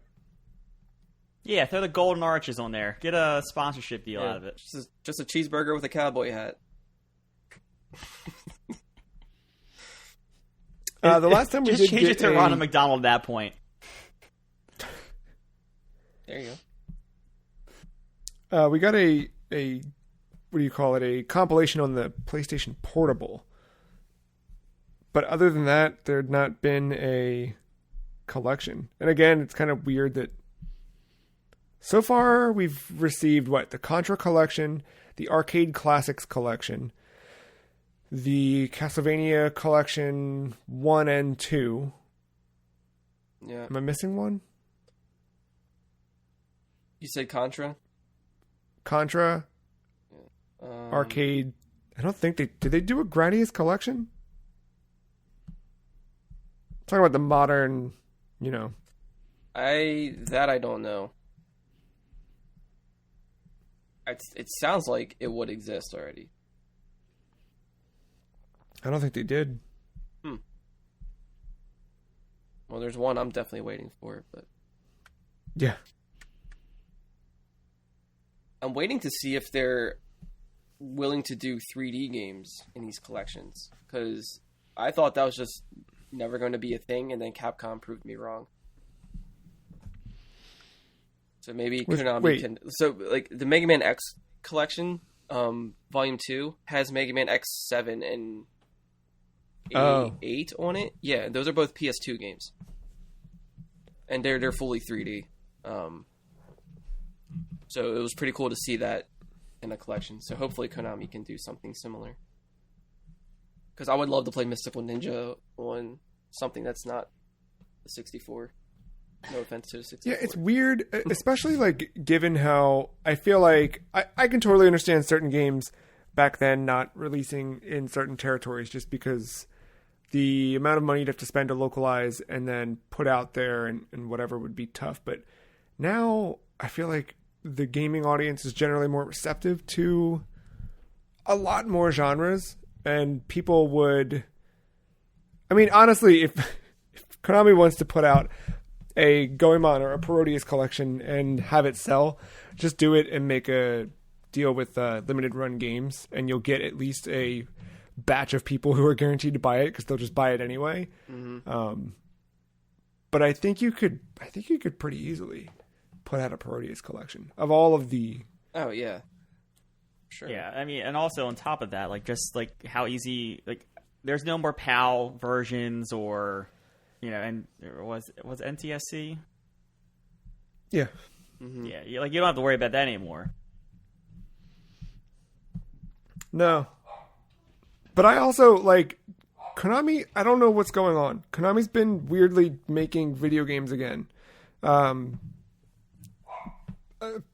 Yeah, throw the golden arches on there. Get a sponsorship deal out of it. Just a cheeseburger with a cowboy hat. The last time we just did change it to Ronald McDonald at that point. There you go. We got a what do you call it? A compilation on the PlayStation Portable. But other than that, there had not been a collection. And again, it's kind of weird that so far we've received the Contra collection, the Arcade Classics collection, the Castlevania collection 1 and 2. Yeah. Am I missing one? You said Contra? Contra, Arcade. I don't think did they do a Gradius collection? Talking about the modern, I don't know. It sounds like it would exist already. I don't think they did. Well, there's one I'm definitely waiting for, but Yeah. I'm waiting to see if they're willing to do 3D games in these collections, because I thought that was just never going to be a thing, and then Capcom proved me wrong. So maybe Konami can... So, like, the Mega Man X collection, Volume 2, has Mega Man X7 and 8 on it. Yeah, those are both PS2 games. And they're fully 3D. So it was pretty cool to see that in a collection. So hopefully Konami can do something similar. Because I would love to play Mystical Ninja on something that's not the 64. No offense to the 64. Yeah, it's weird, especially like given how I feel like I can totally understand certain games back then not releasing in certain territories just because the amount of money you'd have to spend to localize and then put out there and whatever would be tough. But now I feel like the gaming audience is generally more receptive to a lot more genres, and people would... I mean, honestly, if Konami wants to put out a Goemon or a Parodius collection and have it sell, just do it and make a deal with limited run games, and you'll get at least a batch of people who are guaranteed to buy it because they'll just buy it anyway. Mm-hmm. But I think you could pretty easily put out a Parodius collection of all of the... Oh, yeah. Sure. Yeah, I mean, and also on top of that, like, just, like, how easy... Like, there's no more PAL versions or... and there was NTSC? Yeah. Mm-hmm. Yeah, you don't have to worry about that anymore. No. But I also, like, Konami, I don't know what's going on. Konami's been weirdly making video games again.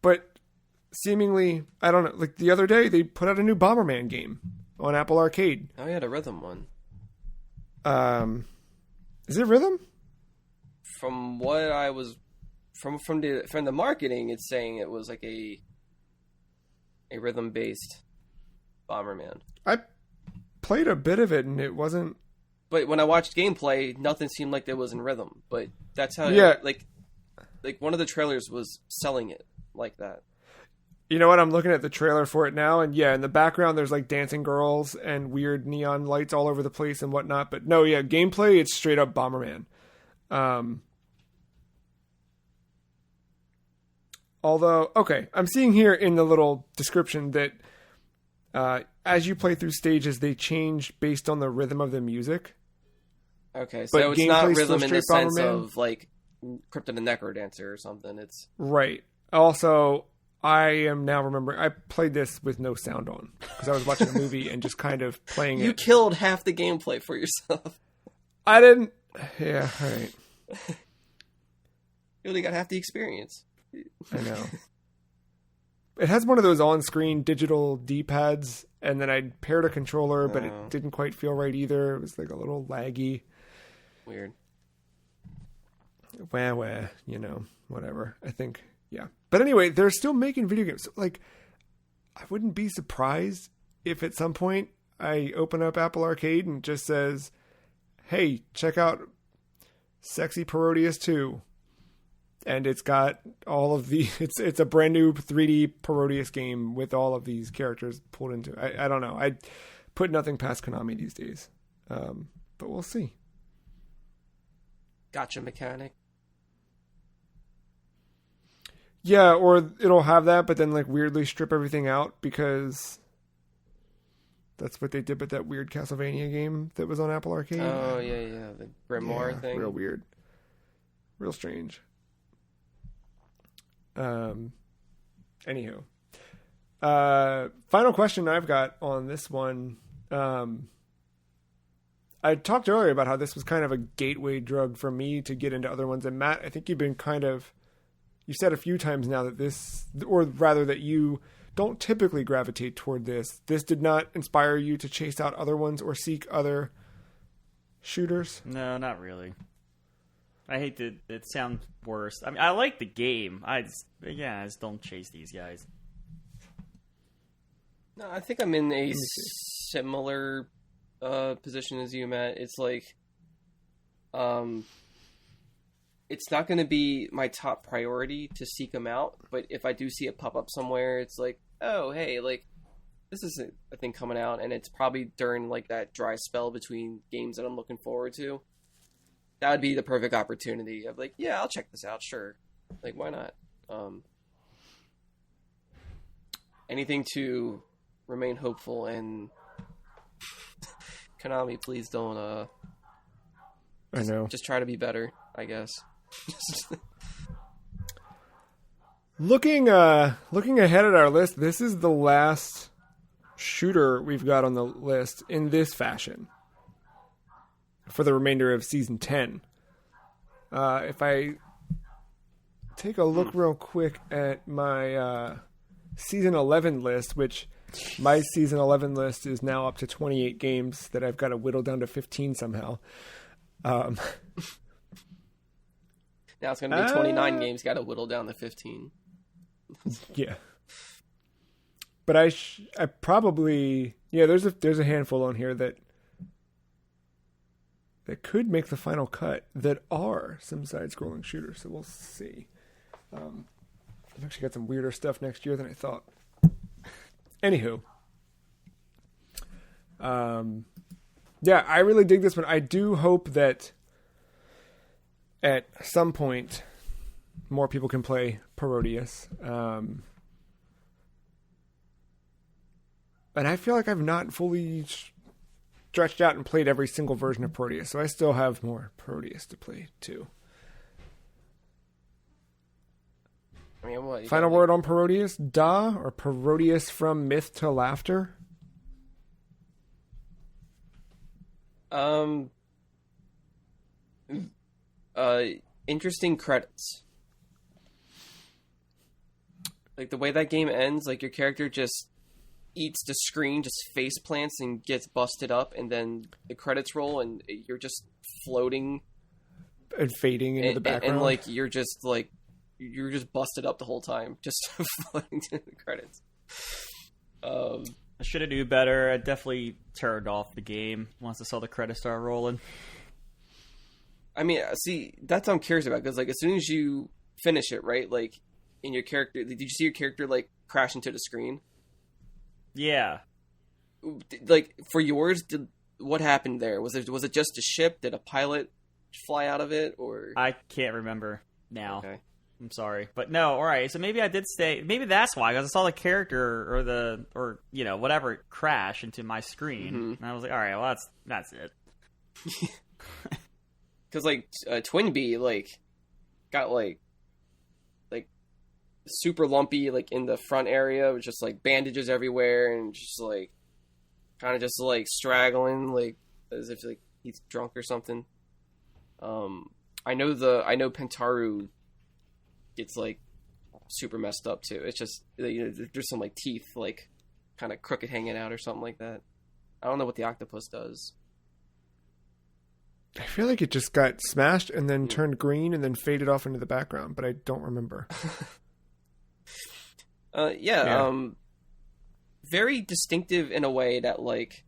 But seemingly, I don't know, like the other day they put out a new Bomberman game on Apple Arcade. Oh, yeah, the Rhythm one. Is it Rhythm? From what I was from the marketing, it's saying it was like a rhythm based Bomberman. I played a bit of it and it wasn't. But when I watched gameplay, nothing seemed like it was in rhythm. But that's how like one of the trailers was selling it like that. You know what? I'm looking at the trailer for it now, and yeah, in the background there's like dancing girls and weird neon lights all over the place and whatnot. But no, yeah, gameplay, it's straight up Bomberman. Although, okay, I'm seeing here in the little description that as you play through stages, they change based on the rhythm of the music. Okay, so it's not rhythm in the sense of like Crypt of the Necrodancer or something. It's right. Also, I am now remembering I played this with no sound on because I was watching a movie and just kind of playing it. You killed half the gameplay for yourself. I didn't. Yeah, all right. You only got half the experience. I know. It has one of those on-screen digital D-pads, and then I paired a controller, but it didn't quite feel right either. It was like a little laggy. Weird. Wah, whatever. I think, yeah. But anyway, they're still making video games. Like, I wouldn't be surprised if at some point I open up Apple Arcade and it just says, hey, check out Sexy Parodius 2. And it's got all of the... It's a brand new 3D Parodius game with all of these characters pulled into it. I don't know. I put nothing past Konami these days. But we'll see. Gotcha mechanic. Yeah, or it'll have that, but then like weirdly strip everything out because that's what they did with that weird Castlevania game that was on Apple Arcade. Oh, yeah. The Grimoire thing. Real weird. Real strange. Anywho. Final question I've got on this one. I talked earlier about how this was kind of a gateway drug for me to get into other ones. And Matt, I think you've been you said a few times now that that you don't typically gravitate toward this. This did not inspire you to chase out other ones or seek other shooters? No, not really. I hate to... It sounds worse. I mean, I like the game. I just don't chase these guys. No, I think I'm in a similar position as you, Matt. It's like... it's not going to be my top priority to seek them out, but if I do see it pop up somewhere, it's like, oh, hey, like, this is a thing coming out, and it's probably during, like, that dry spell between games that I'm looking forward to. That would be the perfect opportunity of like, yeah, I'll check this out, sure. Like, why not? Anything to remain hopeful, and Konami, please don't I know. Just try to be better, I guess. Looking ahead at our list, this is the last shooter we've got on the list in this fashion for the remainder of season 10. If I take a look real quick at my season 11 list, which my season 11 list is now up to 28 games that I've got to whittle down to 15 somehow. Now it's going to be 29 games, got to whittle down to 15. Yeah. But I probably... Yeah, there's a handful on here that could make the final cut that are some side-scrolling shooters, so we'll see. I've actually got some weirder stuff next year than I thought. Anywho. Yeah, I really dig this one. I do hope that at some point more people can play Parodius. And I feel like I've not fully stretched out and played every single version of Parodius, so I still have more Parodius to play too. I mean, what, final word on Parodius? Da or Parodius from Myth to Laughter? Interesting credits. Like the way that game ends, like your character just eats the screen, just face plants and gets busted up, and then the credits roll and you're just floating and fading into the background, and like you're just busted up the whole time, just floating to the credits. I should have knew better. I definitely turned off the game once I saw the credits start rolling. I mean, see, that's what I'm curious about, because like as soon as you finish it, right? Like in your character, did you see your character like crash into the screen? Yeah. Like for yours, what happened there? Was it just a ship? Did a pilot fly out of it, or I can't remember now. Okay. I'm sorry, but no. All right, so maybe I did stay. Maybe that's why, because I saw the character or whatever crash into my screen, and I was like, all right, well that's it. because like Twinbee like got like super lumpy like in the front area with just like bandages everywhere and just like kind of just like straggling like as if like he's drunk or something. I know Pentaru gets like super messed up too. It's just, you know, there's some like teeth like kind of crooked hanging out or something like that. I don't know what the octopus does. I feel like it just got smashed and then turned green and then faded off into the background, but I don't remember. Very distinctive in a way that like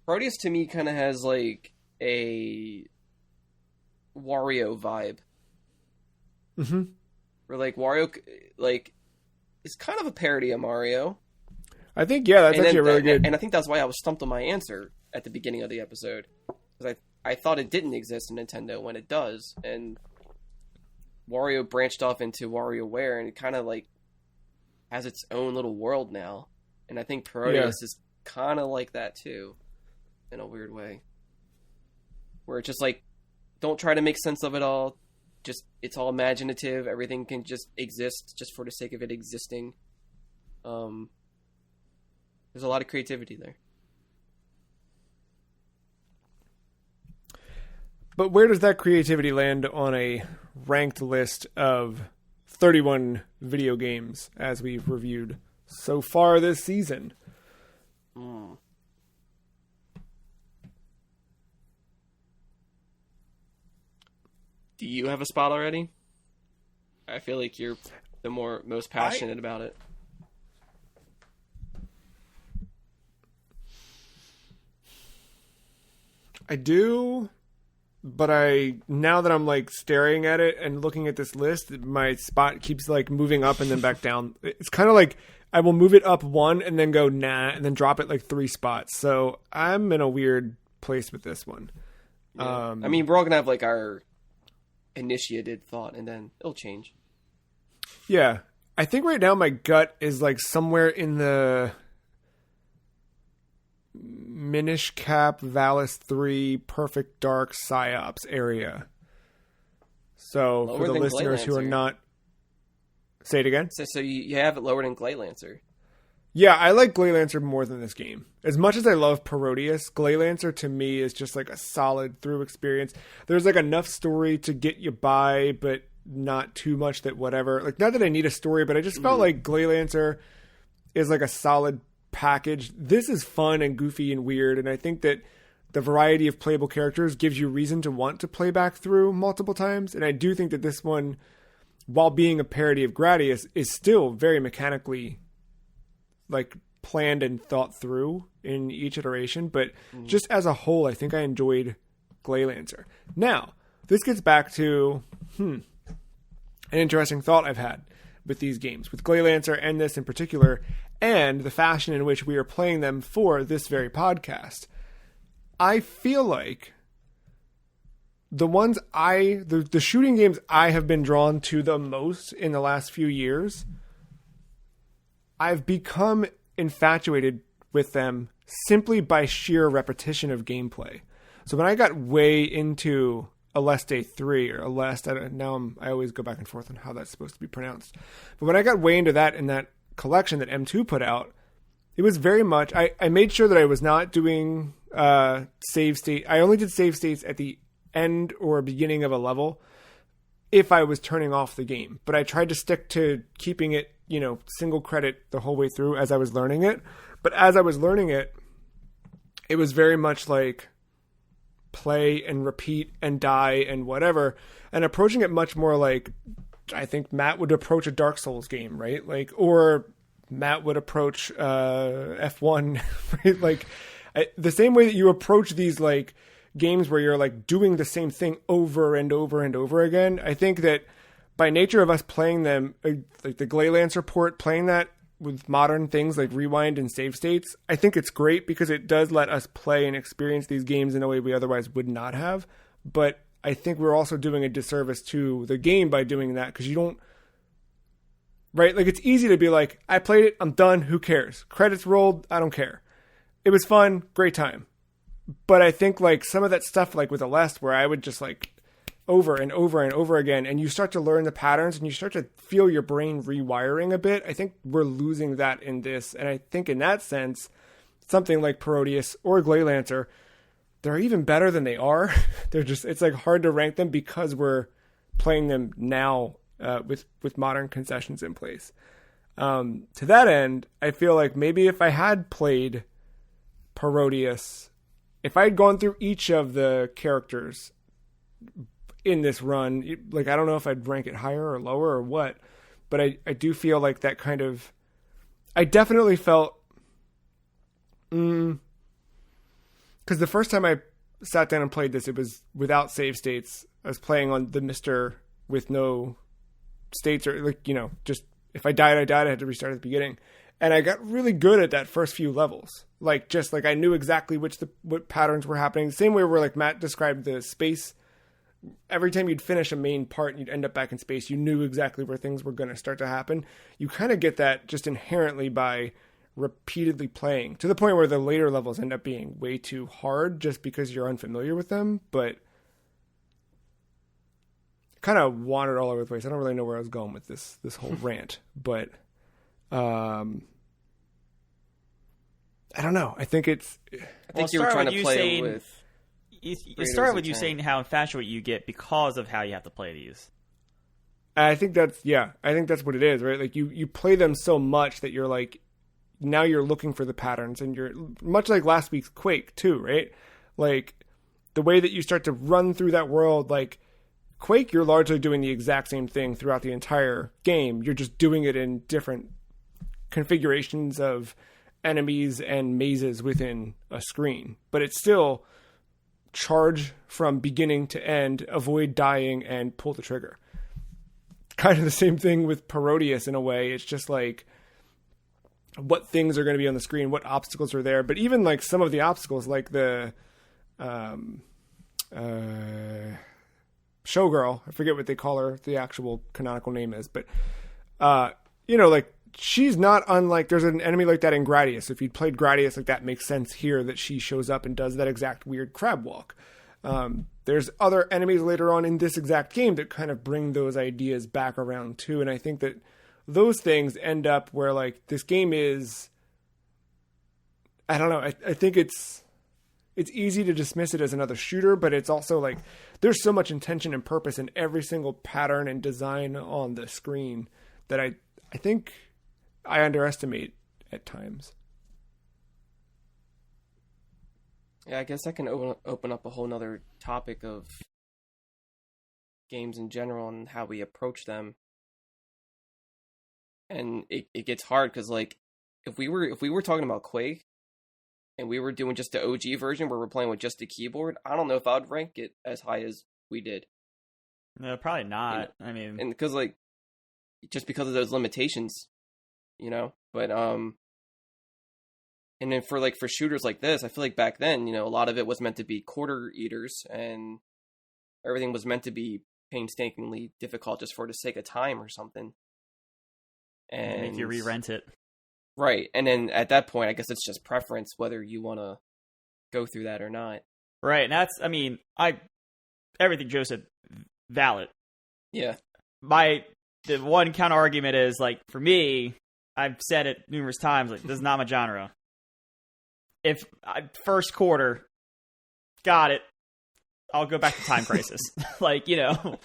Parodius to me kind of has like a Wario vibe. Mm-hmm. Where like Wario like is kind of a parody of Mario. I think that's actually really good. And I think that's why I was stumped on my answer at the beginning of the episode, because I thought it didn't exist in Nintendo when it does, and Wario branched off into WarioWare, and it kind of like has its own little world now. And I think Parodius is kind of like that too, in a weird way, where it's just like, don't try to make sense of it all. Just, it's all imaginative. Everything can just exist just for the sake of it existing. There's a lot of creativity there. But where does that creativity land on a ranked list of 31 video games as we've reviewed so far this season? Do you have a spot already? I feel like you're the most passionate about it. I do, but now that I'm like staring at it and looking at this list, my spot keeps like moving up and then back down. It's kind of like I will move it up one and then go nah and then drop it like 3 spots. So I'm in a weird place with this one. Yeah. I mean, we're all gonna have like our initiated thought and then it'll change. Yeah. I think right now my gut is like somewhere in the Minish Cap, Valis 3, Perfect Dark, Psyops area. So lower for the than listeners who are not... Say it again? So you have it lower than Glaylancer. Yeah, I like Glaylancer more than this game. As much as I love Parodius, Glaylancer to me is just like a solid through experience. There's like enough story to get you by, but not too much that whatever. Like, not that I need a story, but I just felt like Glaylancer is like a solid package. This is fun and goofy and weird, and I think that the variety of playable characters gives you reason to want to play back through multiple times. And I do think that this one, while being a parody of Gradius, is still very mechanically like planned and thought through in each iteration. But just as a whole, I think I enjoyed Glaylancer. Now, this gets back to an interesting thought I've had with these games, with Glaylancer and this in particular, and the fashion in which we are playing them for this very podcast. I feel like the shooting games I have been drawn to the most in the last few years, I've become infatuated with them simply by sheer repetition of gameplay. So when I got way into Aleste 3 or Aleste, I always go back and forth on how that's supposed to be pronounced. But when I got way into that in that collection that M2 put out, it was very much, I made sure that I was not doing save state. I only did save states at the end or beginning of a level if I was turning off the game. But I tried to stick to keeping it, single credit the whole way through as I was learning it. But as I was learning it, it was very much like play and repeat and die and whatever, and approaching it much more like I think Matt would approach a Dark Souls game, right? Like, or Matt would approach F1, right? Like the same way that you approach these like games where you're like doing the same thing over and over and over again. I think that by nature of us playing them, like the Glaylancer port, playing that with modern things like rewind and save states, I think it's great because it does let us play and experience these games in a way we otherwise would not have. But I think we're also doing a disservice to the game by doing that, because you don't, right? Like, it's easy to be like, I played it, I'm done, who cares? Credits rolled, I don't care. It was fun, great time. But I think like some of that stuff, like with Celeste, where I would just like over and over and over again, and you start to learn the patterns and you start to feel your brain rewiring a bit. I think we're losing that in this. And I think in that sense, something like Parodius or Glaylancer, they're even better than they are. They're just, it's like hard to rank them because we're playing them now with modern concessions in place. To that end, I feel like maybe if I had played Parodius, if I had gone through each of the characters in this run, like I don't know if I'd rank it higher or lower or what, but I do feel like that kind of, I definitely felt, because the first time I sat down and played this, it was without save states. I was playing on the Mister with no states, or like, you know, just if I died, I had to restart at the beginning. And I got really good at that first few levels. Like, just like I knew exactly what patterns were happening. The same way where like Matt described the space. Every time you'd finish a main part and you'd end up back in space, you knew exactly where things were going to start to happen. You kind of get that just inherently by repeatedly playing, to the point where the later levels end up being way too hard just because you're unfamiliar with them. But kind of wandered all over the place. I don't really know where I was going with this whole rant, but I don't know. I think it's. I think you were trying to play with. It started with you saying how infatuated you get because of how you have to play these. I think that's what it is, right? Like you play them so much that you're like, now you're looking for the patterns, and you're much like last week's Quake too, right? Like the way that you start to run through that world, like Quake, you're largely doing the exact same thing throughout the entire game. You're just doing it in different configurations of enemies and mazes within a screen, but it's still charge from beginning to end, avoid dying, and pull the trigger. Kind of the same thing with Parodius in a way. It's just like what things are going to be on the screen, what obstacles are there. But even like some of the obstacles, like the showgirl, I forget what they call her, the actual canonical name is, but you know, like she's not unlike, there's an enemy like that in Gradius. If you'd played Gradius, like that makes sense here that she shows up and does that exact weird crab walk. There's other enemies later on in this exact game that kind of bring those ideas back around too. And I think that those things end up where like this game is, I don't know. I think it's easy to dismiss it as another shooter, but it's also like there's so much intention and purpose in every single pattern and design on the screen that I think I underestimate at times. Yeah, I guess that can open up a whole nother topic of games in general and how we approach them. And it gets hard because like if we were talking about Quake and we were doing just the OG version where we're playing with just the keyboard, I don't know if I would rank it as high as we did. No, probably not. I mean, and because like just because of those limitations, you know. But and then for shooters like this, I feel like back then, you know, a lot of it was meant to be quarter eaters, and everything was meant to be painstakingly difficult just for the sake of time or something. And make you re-rent it. Right. And then at that point, I guess it's just preference whether you want to go through that or not. Right. And that's, I mean, everything Joe said, valid. Yeah. The one counter argument is, like, for me, I've said it numerous times, like, this is not my genre. If first quarter, got it, I'll go back to Time Crisis. Like, you know,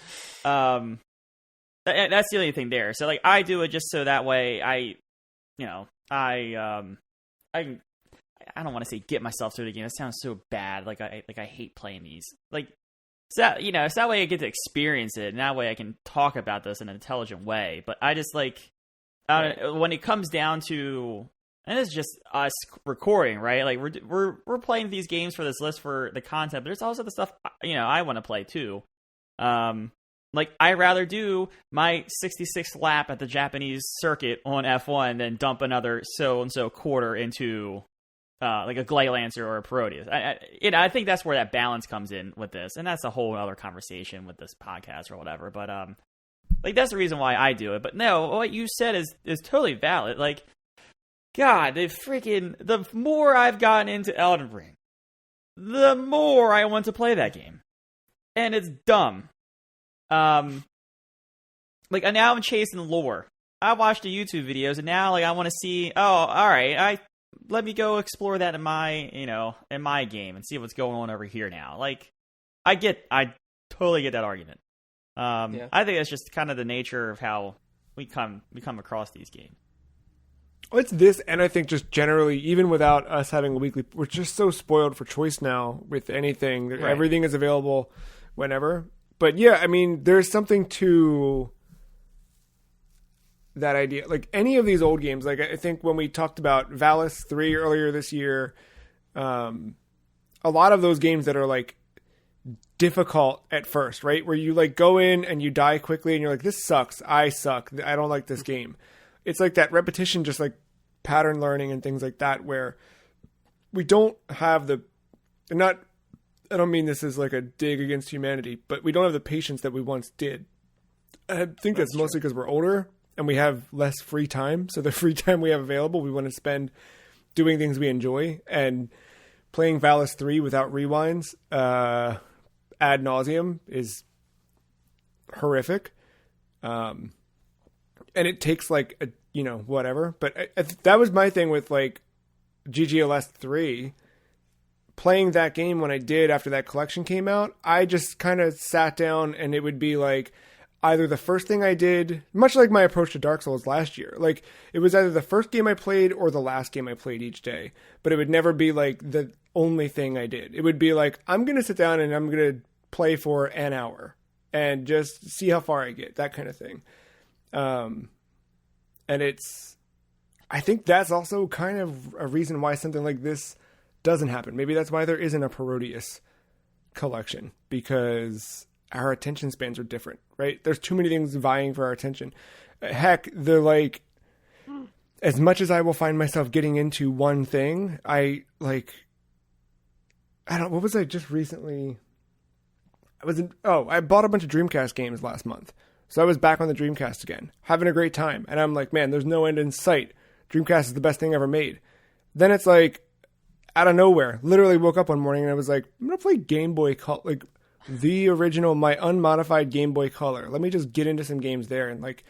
that's the only thing there. So, like, I do it just so that way I don't want to say get myself through the game. That sounds so bad. Like I hate playing these. Like, so that way I get to experience it, and that way I can talk about this in an intelligent way. But I just like, when it comes down to, and it's just us recording, right? Like we're playing these games for this list for the content, but there's also the stuff, you know, I want to play too. Like, I'd rather do my 66th lap at the Japanese circuit on F1 than dump another so-and-so quarter into, like, a Glaylancer or a Parodius. I think that's where that balance comes in with this, and that's a whole other conversation with this podcast or whatever. But, like, that's the reason why I do it. But no, what you said is totally valid. Like, God, the more I've gotten into Elden Ring, the more I want to play that game. And it's dumb. Like, now I'm chasing lore. I watched the YouTube videos, and now, like, I want to see, alright, let me go explore that in my game and see what's going on over here now. Like, I totally get that argument. I think that's just kind of the nature of how we come across these games. Well, it's this, and I think just generally, even without us having a weekly, we're just so spoiled for choice now with anything. Right. Everything is available whenever. But yeah, I mean, there's something to that idea. Like, any of these old games, like, I think when we talked about Valis 3 earlier this year, a lot of those games that are, like, difficult at first, right? Where you, like, go in and you die quickly and you're like, this sucks. I suck. I don't like this game. It's like that repetition, just like pattern learning and things like that, where we don't have I don't mean this as like a dig against humanity, but we don't have the patience that we once did. I think that's mostly because we're older and we have less free time. So the free time we have available, we want to spend doing things we enjoy, and playing Valis 3 without rewinds ad nauseum is horrific. And it takes like whatever. But that was my thing with like GGLS 3. Playing that game when I did after that collection came out, I just kind of sat down, and it would be like either the first thing I did, much like my approach to Dark Souls last year. Like, it was either the first game I played or the last game I played each day. But it would never be like the only thing I did. It would be like, I'm going to sit down and I'm going to play for an hour and just see how far I get, that kind of thing. And I think that's also kind of a reason why something like this doesn't happen. Maybe that's why there isn't a Parodius collection, because our attention spans are different, right? There's too many things vying for our attention. Heck, they're like, as much as I will find myself getting into one thing, what was I just recently? I bought a bunch of Dreamcast games last month. So I was back on the Dreamcast again, having a great time. And I'm like, man, there's no end in sight. Dreamcast is the best thing ever made. Then it's like, out of nowhere, literally woke up one morning and I was like, I'm going to play Game Boy Color, like the original, my unmodified Game Boy Color. Let me just get into some games there. And like,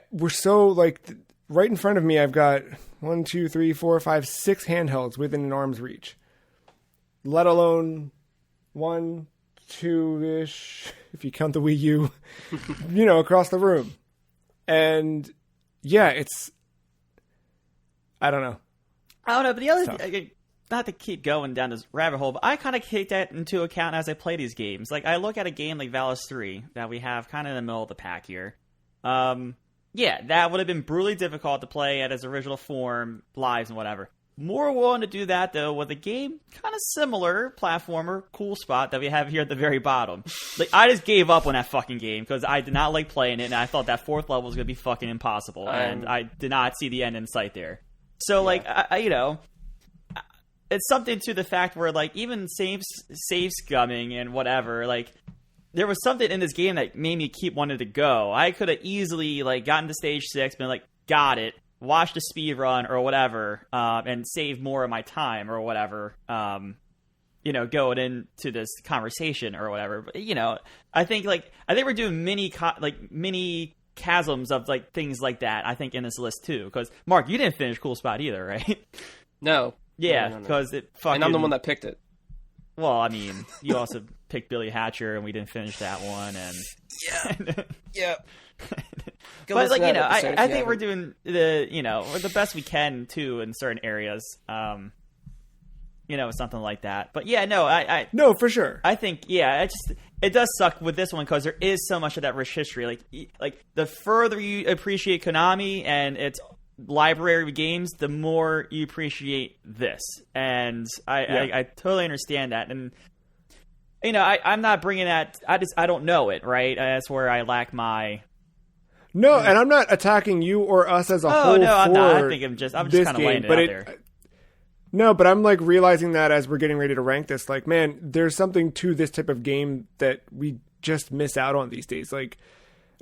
we're so like, right in front of me, I've got 1, 2, 3, 4, 5, 6 handhelds within an arm's reach. Let alone 1, 2-ish, if you count the Wii U, across the room. And yeah, I don't know. But the other thing, not to keep going down this rabbit hole, but I kind of take that into account as I play these games. Like, I look at a game like Valis 3 that we have kind of in the middle of the pack here. Yeah, that would have been brutally difficult to play at its original form, lives and whatever. More willing to do that, though, with a game kind of similar, platformer, cool spot that we have here at the very bottom. Like, I just gave up on that fucking game because I did not like playing it, and I thought that 4th level was going to be fucking impossible, and I did not see the end in sight there. So, like, it's something to the fact where, like, even save scumming and whatever, like, there was something in this game that made me keep wanting to go. I could have easily, like, gotten to stage 6, been like, got it. Watch the speed run or whatever, and save more of my time or whatever, going into this conversation or whatever. But, I think we're doing mini chasms of like things like that, I think, in this list too. Because Mark, you didn't finish Cool Spot either, right? No. Yeah, because it fucking. And I'm the one that picked it. Well, I mean, you also picked Billy Hatcher, and we didn't finish that one, and yeah. But like, I think we're doing we're the best we can too in certain areas. Something like that. But yeah, no, for sure. I think it does suck with this one because there is so much of that rich history. Like the further you appreciate Konami and its library of games, the more you appreciate this. And I totally understand that. And I'm not bringing that. I don't know it, right? That's where I lack my. No, and I'm not attacking you or us as a whole. No, I'm not. I think I'm just kind of laying it out there. No, but I'm like realizing that as we're getting ready to rank this, like, man, there's something to this type of game that we just miss out on these days. Like,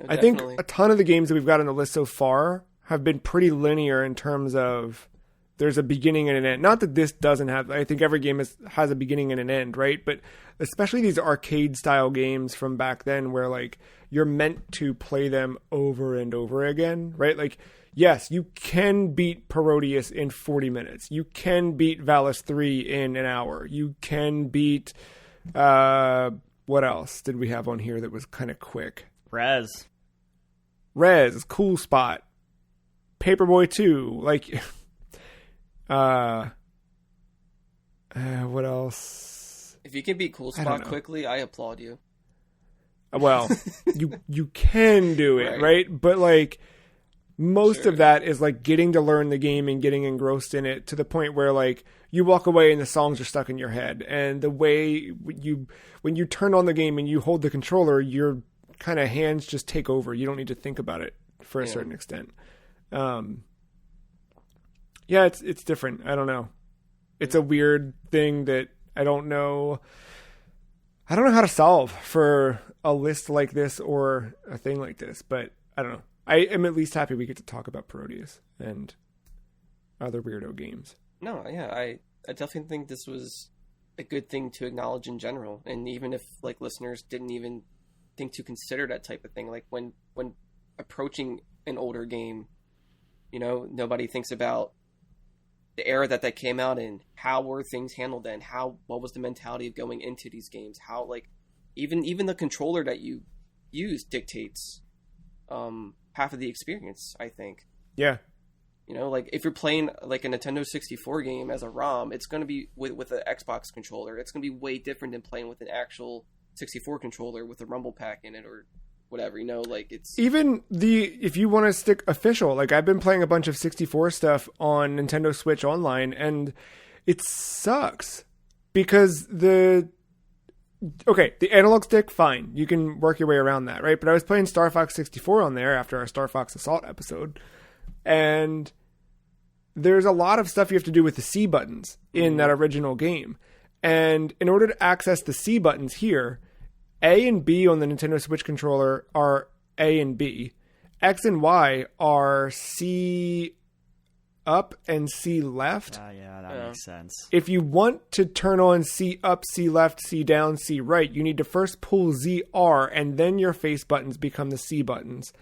I think a ton of the games that we've got on the list so far have been pretty linear in terms of there's a beginning and an end. Not that this doesn't have. I think every game has a beginning and an end, right? But especially these arcade style games from back then, where like you're meant to play them over and over again, right? Like, yes, you can beat Parodius in 40 minutes. You can beat Valis 3 in an hour. You can beat what else did we have on here that was kind of quick? Rez, Cool Spot, Paperboy 2, like what else? If you can beat Cool Spot quickly, I applaud you. Well, you can do it, right? But like most of that is like getting to learn the game and getting engrossed in it to the point where like you walk away and the songs are stuck in your head. And the way when you turn on the game and you hold the controller, your kind of hands just take over. You don't need to think about it for a certain extent. Yeah, it's different. I don't know. It's a weird thing that I don't know how to solve for a list like this or a thing like this, but I don't know. I am at least happy we get to talk about Parodius and other weirdo games. No, yeah, I definitely think this was a good thing to acknowledge in general. And even if like listeners didn't even think to consider that type of thing, like when approaching an older game, you know, nobody thinks about the era that came out in, how were things handled then, what was the mentality of going into these games, how like even the controller that you use dictates half of the experience, I think. Yeah. You know, like if you're playing like a Nintendo 64 game as a ROM, it's going to be with an Xbox controller. It's going to be way different than playing with an actual 64 controller with a rumble pack in it or whatever, you know, like it's even if you want to stick official, like I've been playing a bunch of 64 stuff on Nintendo Switch Online and it sucks because the analog stick, fine, you can work your way around that, right? But I was playing Star Fox 64 on there after our Star Fox Assault episode, and there's a lot of stuff you have to do with the C buttons in that original game, and in order to access the C buttons here, A and B on the Nintendo Switch controller are A and B. X and Y are C up and C left. Yeah, that makes sense. If you want to turn on C up, C left, C down, C right, you need to first pull ZR and then your face buttons become the C buttons.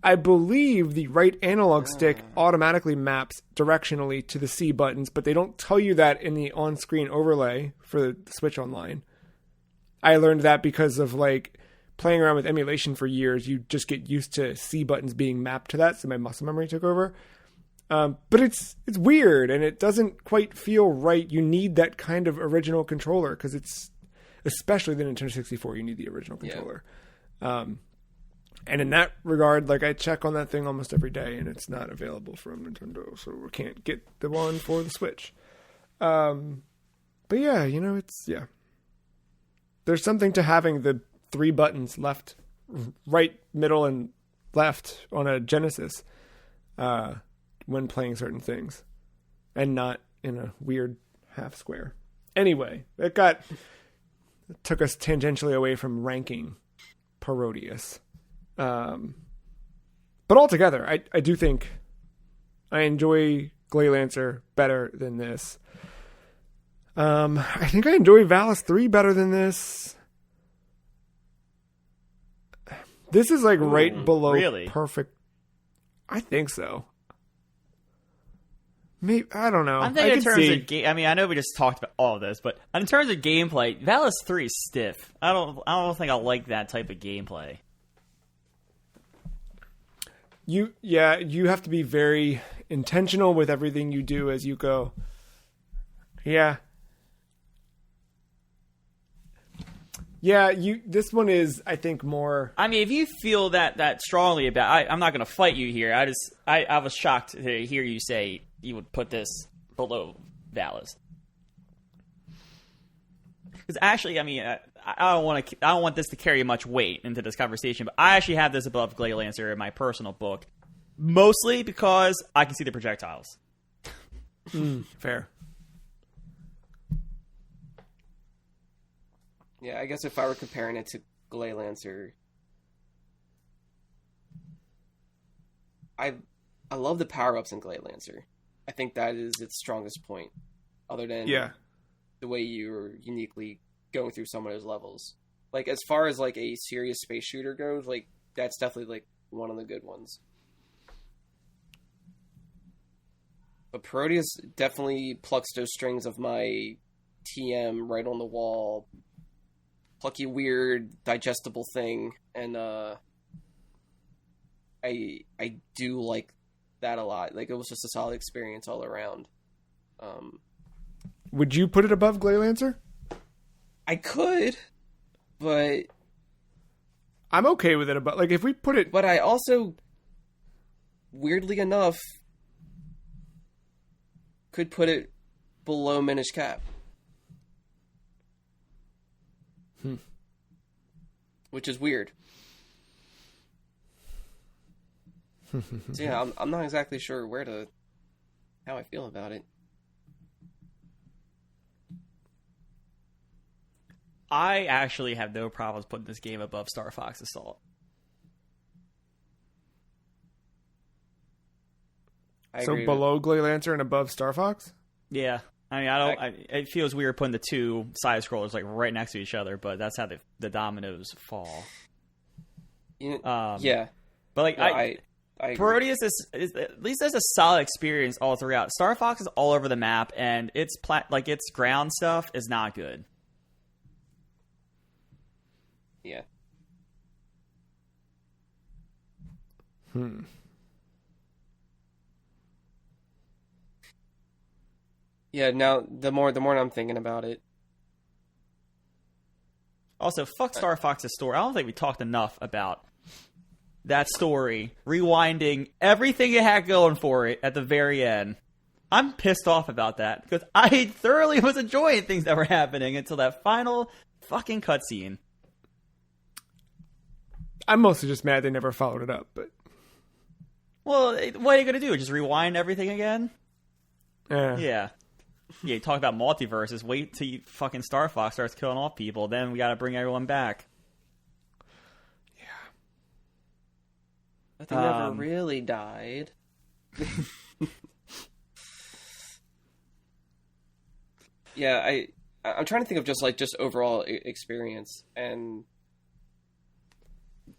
I believe the right analog stick automatically maps directionally to the C buttons, but they don't tell you that in the on-screen overlay for the Switch Online. I learned that because of like playing around with emulation for years. You just get used to C buttons being mapped to that, so my muscle memory took over. But it's weird, and it doesn't quite feel right. You need that kind of original controller, because it's, especially the Nintendo 64, you need the original controller. Yeah. And in that regard, like I check on that thing almost every day, and it's not available from Nintendo, so we can't get the one for the Switch. But yeah, you know, there's something to having the 3 buttons left, right, middle, and left on a Genesis when playing certain things, and not in a weird half square. Anyway, it took us tangentially away from ranking Parodius. But altogether, I do think I enjoy Glaylancer better than this. I think I enjoy Valis 3 better than this. This is like right below perfect. I think so. Maybe, I don't know. I'm thinking in terms of game. I mean, I know we just talked about all of this, but in terms of gameplay, Valis 3 is stiff. I don't think I like that type of gameplay. You have to be very intentional with everything you do as you go. Yeah. Yeah, this one is, I think, more. I mean, if you feel that strongly about, I'm not going to fight you here. I was shocked to hear you say you would put this below Valis. Because actually, I mean, I don't want this to carry much weight into this conversation, but I actually have this above Glaylancer in my personal book, mostly because I can see the projectiles. Fair. Yeah, I guess if I were comparing it to Glaylancer, I love the power-ups in Glaylancer. I think that is its strongest point, other than the way you're uniquely going through some of those levels. Like, as far as, like, a serious space shooter goes, like, that's definitely, like, one of the good ones. But Parodius definitely plucks those strings of my TM right on the wall, plucky, weird, digestible thing, and I do like that a lot. Like, it was just a solid experience all around. Would you put it above Glaylancer? I could, but I'm okay with it above. Like, if we put it, but I also, weirdly enough, could put it below Minish Cap. Which is weird. So yeah, I'm not exactly sure how I feel about it. I actually have no problems putting this game above Star Fox Assault. So below Glaylancer and above Star Fox? Yeah. I mean, it feels weird putting the two side scrollers like right next to each other, but that's how the dominoes fall. Yeah. But like, I Parodius is at least there's a solid experience all throughout. Star Fox is all over the map, and its ground stuff is not good. Yeah. Yeah, now the more I'm thinking about it. Also, fuck Star Fox's story. I don't think we talked enough about that story, rewinding everything it had going for it at the very end. I'm pissed off about that, because I thoroughly was enjoying things that were happening until that final fucking cutscene. I'm mostly just mad they never followed it up, but... Well, what are you going to do? Just rewind everything again? Yeah. Yeah, you talk about multiverses. Wait till fucking Star Fox starts killing off people. Then we got to bring everyone back. Yeah. But they never really died. Yeah, I'm trying to think of just overall experience, and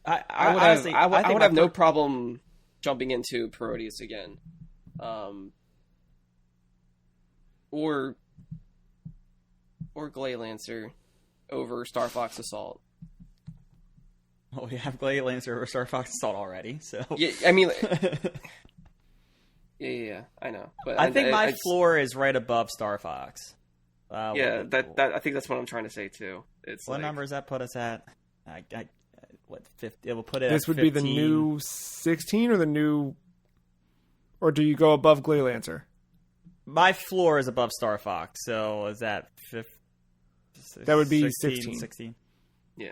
I would have no problem jumping into Parodius again. Or Glaylancer over Star Fox Assault. Well, we have Glaylancer over Star Fox Assault already, so... Yeah, I mean... yeah, I know. But I think my floor is right above Star Fox. Yeah, that I think that's what I'm trying to say, too. It's what number does that put us at? What, 50? It will put it This at would 15. be the new 16 or the new... Or do you go above Glaylancer? My floor is above Star Fox, so is that 15? That would be 16. Yeah.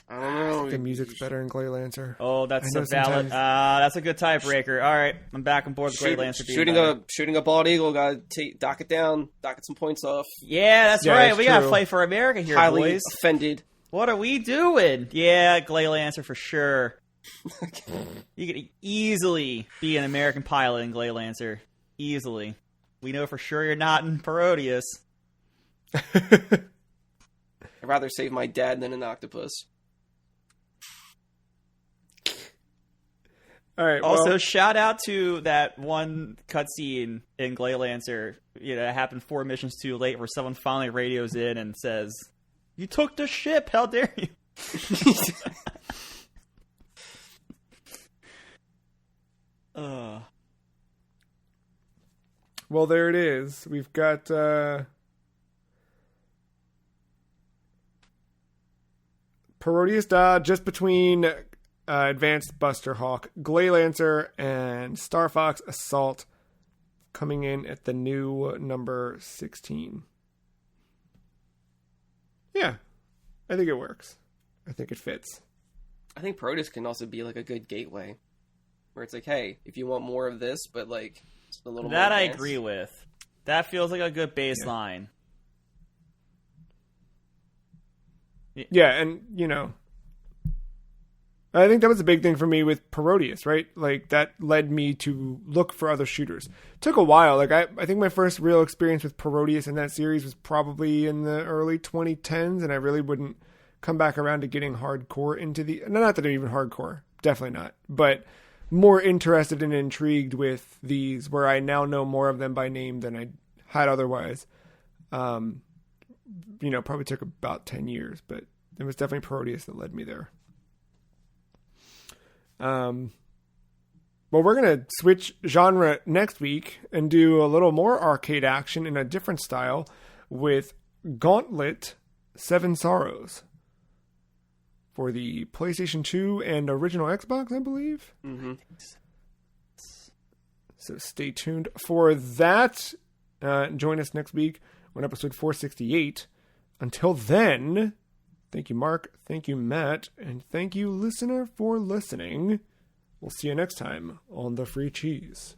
I don't know. The music's better in Glaylancer. Oh, that's a valid. That's a good tiebreaker. All right, I'm back on board with Glaylancer. Shooting a bald eagle. Got to dock it down. Dock some points off. Yeah, that's right. We got to fight for America here, Highly boys. Offended. What are we doing? Yeah, Glaylancer for sure. You could easily be an American pilot in Glaylancer. Easily. We know for sure you're not in Parodius. I'd rather save my dad than an octopus. All right. Also, shout out to that one cutscene in Glaylancer. You know, it happened 4 missions too late, where someone finally radios in and says, "You took the ship. How dare you?" Well, there it is. We've got Parodius just between Advanced Buster Hawk, Glaylancer, and Star Fox Assault coming in at the new number 16. Yeah, I think it works. I think it fits. I think Parodius can also be like a good gateway, where it's like, hey, if you want more of this, but like just a little more that advanced. I agree with. That feels like a good baseline. Yeah, and you know, I think that was a big thing for me with Parodius, right? Like, that led me to look for other shooters. It took a while. Like, I think my first real experience with Parodius in that series was probably in the early 2010s, and I really wouldn't come back around to getting hardcore into the... Not that they're even hardcore. Definitely not. But more interested and intrigued with these, where I now know more of them by name than I had otherwise. Probably took about 10 years, but it was definitely Parodius that led me there. Well, we're going to switch genre next week and do a little more arcade action in a different style with Gauntlet 7 Sorrows for the PlayStation 2 and original Xbox, I believe. Mm-hmm. So stay tuned for that. Join us next week on episode 468. Until then, thank you, Mark. Thank you, Matt. And thank you, listener, for listening. We'll see you next time on The Free Cheese.